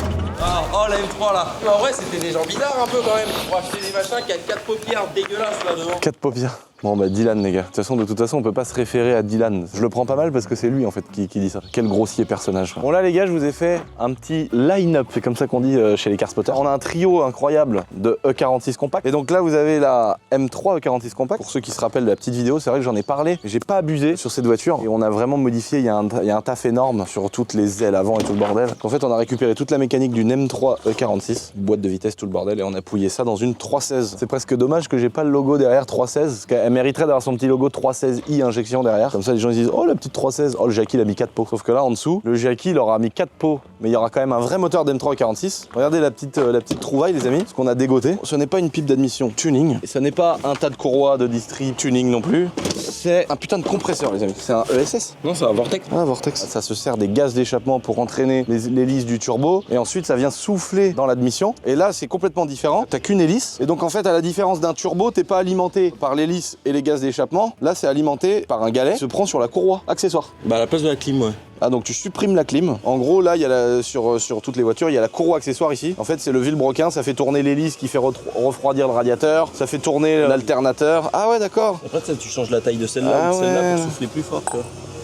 Ah, oh la M3 là. Mais en vrai, c'était des gens bizarres un peu quand même. Pour acheter des machins qui a 4 paupières dégueulasses là devant. 4 paupières. Bon bah Dylan les gars, de toute façon on peut pas se référer à Dylan. Je le prends pas mal parce que c'est lui en fait qui dit ça. Quel grossier personnage. Bon là les gars je vous ai fait un petit line-up, c'est comme ça qu'on dit chez les car spotters. On a un trio incroyable de E46 compact. Et donc là vous avez la M3 E46 compact. Pour ceux qui se rappellent de la petite vidéo, c'est vrai que j'en ai parlé. J'ai pas abusé sur cette voiture et on a vraiment modifié, il y a un taf énorme sur toutes les ailes avant et tout le bordel. En fait on a récupéré toute la mécanique d'une M3 E46, boîte de vitesse, tout le bordel, et on a pouillé ça dans une 316. C'est presque dommage que j'ai pas le logo derrière 316, parce qu'elle mériterait d'avoir son petit logo 316i injection derrière. Comme ça les gens ils disent oh la petite 316, oh le Jackie il a mis 4 pots. Sauf que là en dessous, le Jackie il aura mis 4 pots, mais il y aura quand même un vrai moteur d'M3 46. Regardez la petite trouvaille les amis, ce qu'on a dégoté. Ce n'est pas une pipe d'admission tuning, et ce n'est pas un tas de courroies de distri tuning non plus. C'est un putain de compresseur les amis. C'est un ESS. Non, c'est un Vortex. Ah Vortex. Ça se sert des gaz d'échappement pour entraîner l'hélice du turbo, et ensuite ça vient souffler dans l'admission. Et là c'est complètement différent. T'as qu'une hélice, et donc en fait à la différence d'un turbo, t'es pas alimenté par l'hélice et les gaz d'échappement. Là c'est alimenté par un galet qui se prend sur la courroie accessoire. Bah à la place de la clim, ouais. Ah donc tu supprimes la clim. En gros là il y a sur toutes les voitures il y a la courroie accessoire ici. En fait c'est le vilebrequin, ça fait tourner l'hélice qui fait refroidir le radiateur, ça fait tourner l'alternateur. Ah ouais d'accord. Après ça tu changes la taille de celle-là, celle-là pour souffler plus fort quoi.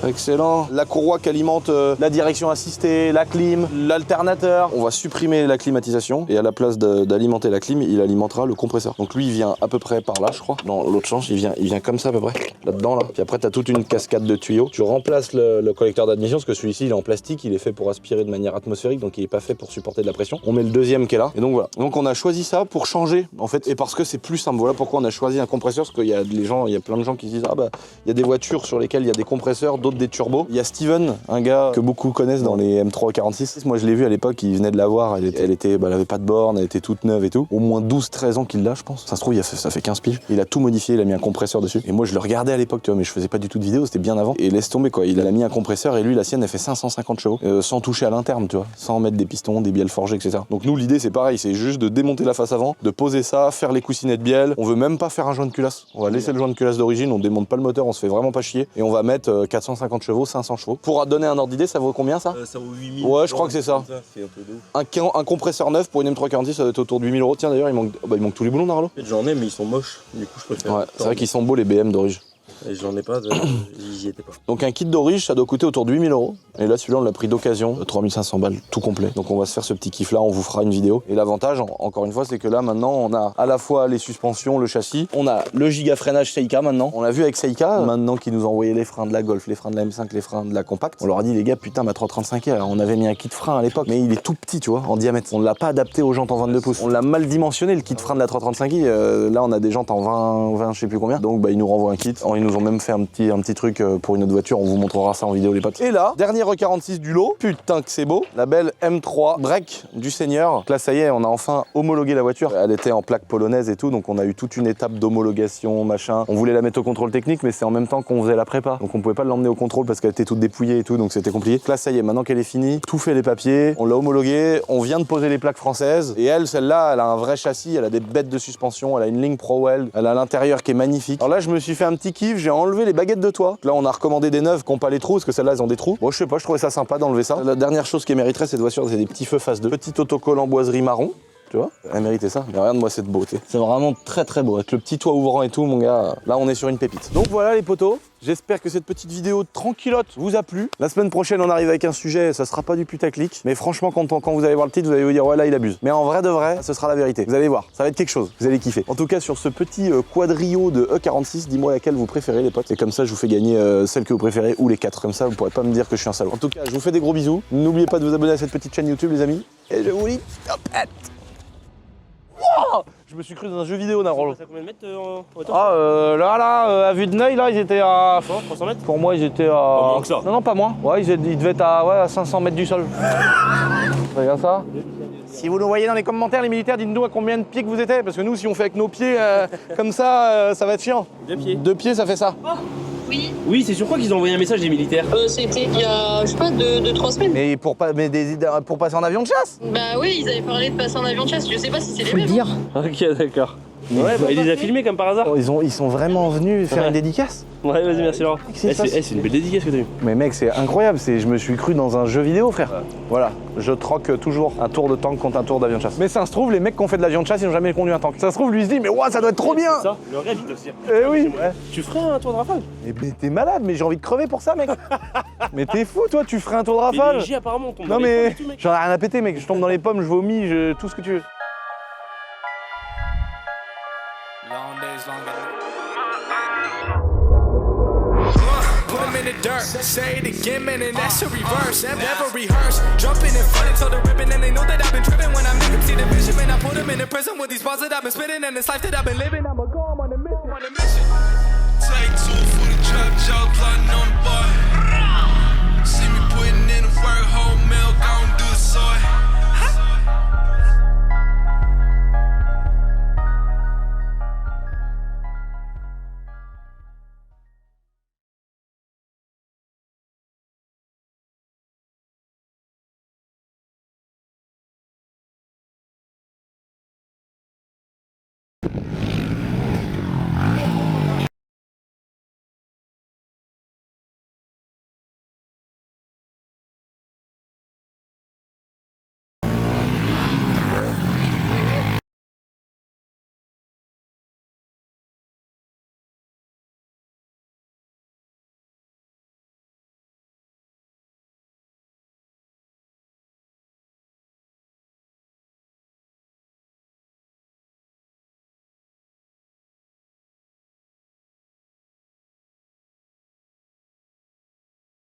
Excellent. La courroie qui alimente la direction assistée, la clim, l'alternateur. On va supprimer la climatisation et à la place d'alimenter la clim, il alimentera le compresseur. Donc lui, il vient à peu près par là, je crois. Dans l'autre change, il vient comme ça à peu près, là-dedans là. Puis après, t'as toute une cascade de tuyaux. Tu remplaces le collecteur d'admission parce que celui-ci, il est en plastique, il est fait pour aspirer de manière atmosphérique, donc il est pas fait pour supporter de la pression. On met le deuxième qui est là. Et donc voilà. Donc on a choisi ça pour changer en fait, et parce que c'est plus simple. Voilà pourquoi on a choisi un compresseur, parce qu'il y a plein de gens qui se disent ah bah il y a des voitures sur lesquelles il y a des compresseurs, d'autres des turbos. Il y a Steven, un gars que beaucoup connaissent dans les M3 46. Moi je l'ai vu à l'époque, il venait de l'avoir, elle avait pas de borne, elle était toute neuve et tout. Au moins 12-13 ans qu'il l'a je pense. Ça se trouve ça fait 15 piges. Il a tout modifié, il a mis un compresseur dessus. Et moi je le regardais à l'époque tu vois, mais je faisais pas du tout de vidéo, c'était bien avant. Et laisse tomber quoi, il a mis un compresseur et lui la sienne elle fait 550 chevaux, sans toucher à l'interne tu vois, sans mettre des pistons, des bielles forgées etc. Donc nous l'idée c'est pareil, c'est juste de démonter la face avant, de poser ça, faire les coussinets de bielle. On veut même pas faire un joint de culasse. On va laisser le joint de culasse d'origine, on démonte pas le moteur, on se fait vraiment pas chier. Et on va mettre 450 chevaux, 500 chevaux. Pour donner un ordre d'idée, ça vaut combien ça? Ça vaut 8000. Ouais, je crois que c'est ça. Un compresseur neuf pour une M346, ça doit être autour de 8000 €. Tiens d'ailleurs, il manque tous les boulons d'Arlo. J'en ai, mais ils sont moches. Du coup, je préfère. Ouais, c'est vrai qu'ils sont beaux les BM d'origine. Et j'en ai pas, j'y étais pas. Donc un kit d'orige, ça doit coûter autour de 8 000 €. Et là, celui-là, on l'a pris d'occasion, 3 500 balles, tout complet. Donc on va se faire ce petit kiff-là, on vous fera une vidéo. Et l'avantage, encore une fois, c'est que là, maintenant, on a à la fois les suspensions, le châssis, on a le giga freinage Seika maintenant. On l'a vu avec Seika, maintenant qu'ils nous ont envoyé les freins de la Golf, les freins de la M5, les freins de la Compact. On leur a dit, les gars, putain, ma 335R, on avait mis un kit frein à l'époque, mais il est tout petit, tu vois, en diamètre. On l'a pas adapté aux jantes en 22 pouces. On l'a mal dimensionné, le kit frein de la 335i. Là, on a des jantes en 20, je sais plus combien. Donc, bah, ils nous renvoient un kit. Ils nous ont même fait un petit truc pour une autre voiture. On vous montrera ça en vidéo, les potes. Et là, dernier E46 du lot. Putain que c'est beau. La belle M3 Break du Seigneur. Donc là, ça y est, on a enfin homologué la voiture. Elle était en plaque polonaise et tout, donc on a eu toute une étape d'homologation, machin. On voulait la mettre au contrôle technique, mais c'est en même temps qu'on faisait la prépa. Donc on pouvait pas l'emmener au contrôle parce qu'elle était toute dépouillée et tout, donc c'était compliqué. Là, ça y est, maintenant qu'elle est finie, tout fait les papiers, on l'a homologuée, on vient de poser les plaques françaises. Et elle, celle-là, elle a un vrai châssis, elle a des bêtes de suspension, elle a une ligne ProWeld, elle a l'intérieur qui est magnifique. Alors là, je me suis fait un petit kiff, j'ai enlevé les baguettes de toit. Là, on a recommandé des neuves qui n'ont pas les trous, parce que celles-là, elles ont des trous. Bon, je sais pas, je trouvais ça sympa d'enlever ça. La dernière chose qui mériterait cette voiture, c'est des petits feux phase 2. Petit autocollant en boiserie marron. Tu vois, elle méritait ça. Mais regarde-moi cette beauté. C'est vraiment très très beau. Avec le petit toit ouvrant et tout, mon gars. Là, on est sur une pépite. Donc voilà les potos. J'espère que cette petite vidéo tranquillote vous a plu. La semaine prochaine, on arrive avec un sujet. Ça sera pas du putaclic. Mais franchement, quand vous allez voir le titre, vous allez vous dire, ouais, là, il abuse. Mais en vrai de vrai, ce sera la vérité. Vous allez voir. Ça va être quelque chose. Vous allez kiffer. En tout cas, sur ce petit quadrio de E46, dis-moi laquelle vous préférez, les potes. Et comme ça, je vous fais gagner celle que vous préférez ou les 4. Comme ça, vous pourrez pas me dire que je suis un salaud. En tout cas, je vous fais des gros bisous. N'oubliez pas de vous abonner à cette petite chaîne YouTube, les amis. Et je vous dis, top hat. Wow, je me suis cru dans un jeu vidéo, Narolo. Ça combien de mètres en hauteur? À vue de l'œil, là, ils étaient à... 300 mètres? Pour moi, ils étaient à... moins que ça. Non, pas moins. Ouais, ils devaient être à 500 mètres du sol. Regarde ça. Si vous nous voyez dans les commentaires, les militaires, dites-nous à combien de pieds que vous étiez. Parce que nous, si on fait avec nos pieds comme ça, ça va être chiant. 2 pieds. 2 pieds, ça fait ça. Oui, Oui, c'est sur quoi qu'ils ont envoyé un message, les militaires? c'était il y a, je sais pas, 3 semaines. Mais pour passer en avion de chasse. Bah oui, ils avaient parlé de passer en avion de chasse, je sais pas si c'est les mêmes. Ok, d'accord. Ouais, bah il les a filmés comme par hasard. Ils sont vraiment venus faire une dédicace. Ouais, vas-y, merci Laurent. Qu'est-ce qui se passe C'est une belle dédicace que t'as eu. Mais mec, c'est incroyable, je me suis cru dans un jeu vidéo, frère. Voilà, je troque toujours un tour de tank contre un tour d'avion de chasse. Mais ça se trouve, les mecs qui ont fait de l'avion de chasse, ils n'ont jamais conduit un tank. Ça se trouve, lui il se dit, mais ouah, ça doit être trop bien. C'est ça, le rêve, il doit se dire. Eh oui. Tu ferais un tour de rafale? Mais t'es malade, mais j'ai envie de crever pour ça, mec. Mais t'es fou, toi, tu ferais un tour de Les rafale. léger, apparemment, on tombe Non dans les mais pommes et tout, mec. j'en ai rien à péter, mec. Je tombe dans les pommes, je vomis, tout ce que tu veux. Long days, long days. Put him in the dirt, say it again, man, and that's a reverse. Never rehearse, jumping in front until the ribbon, and they know that I've been tripping when I make them see the vision. Man, I put them in the prison with these bars that I've been spitting, and this life that I've been living. I'ma go, I'm on a mission. Take 2 for the trap, y'all plotting on the boy.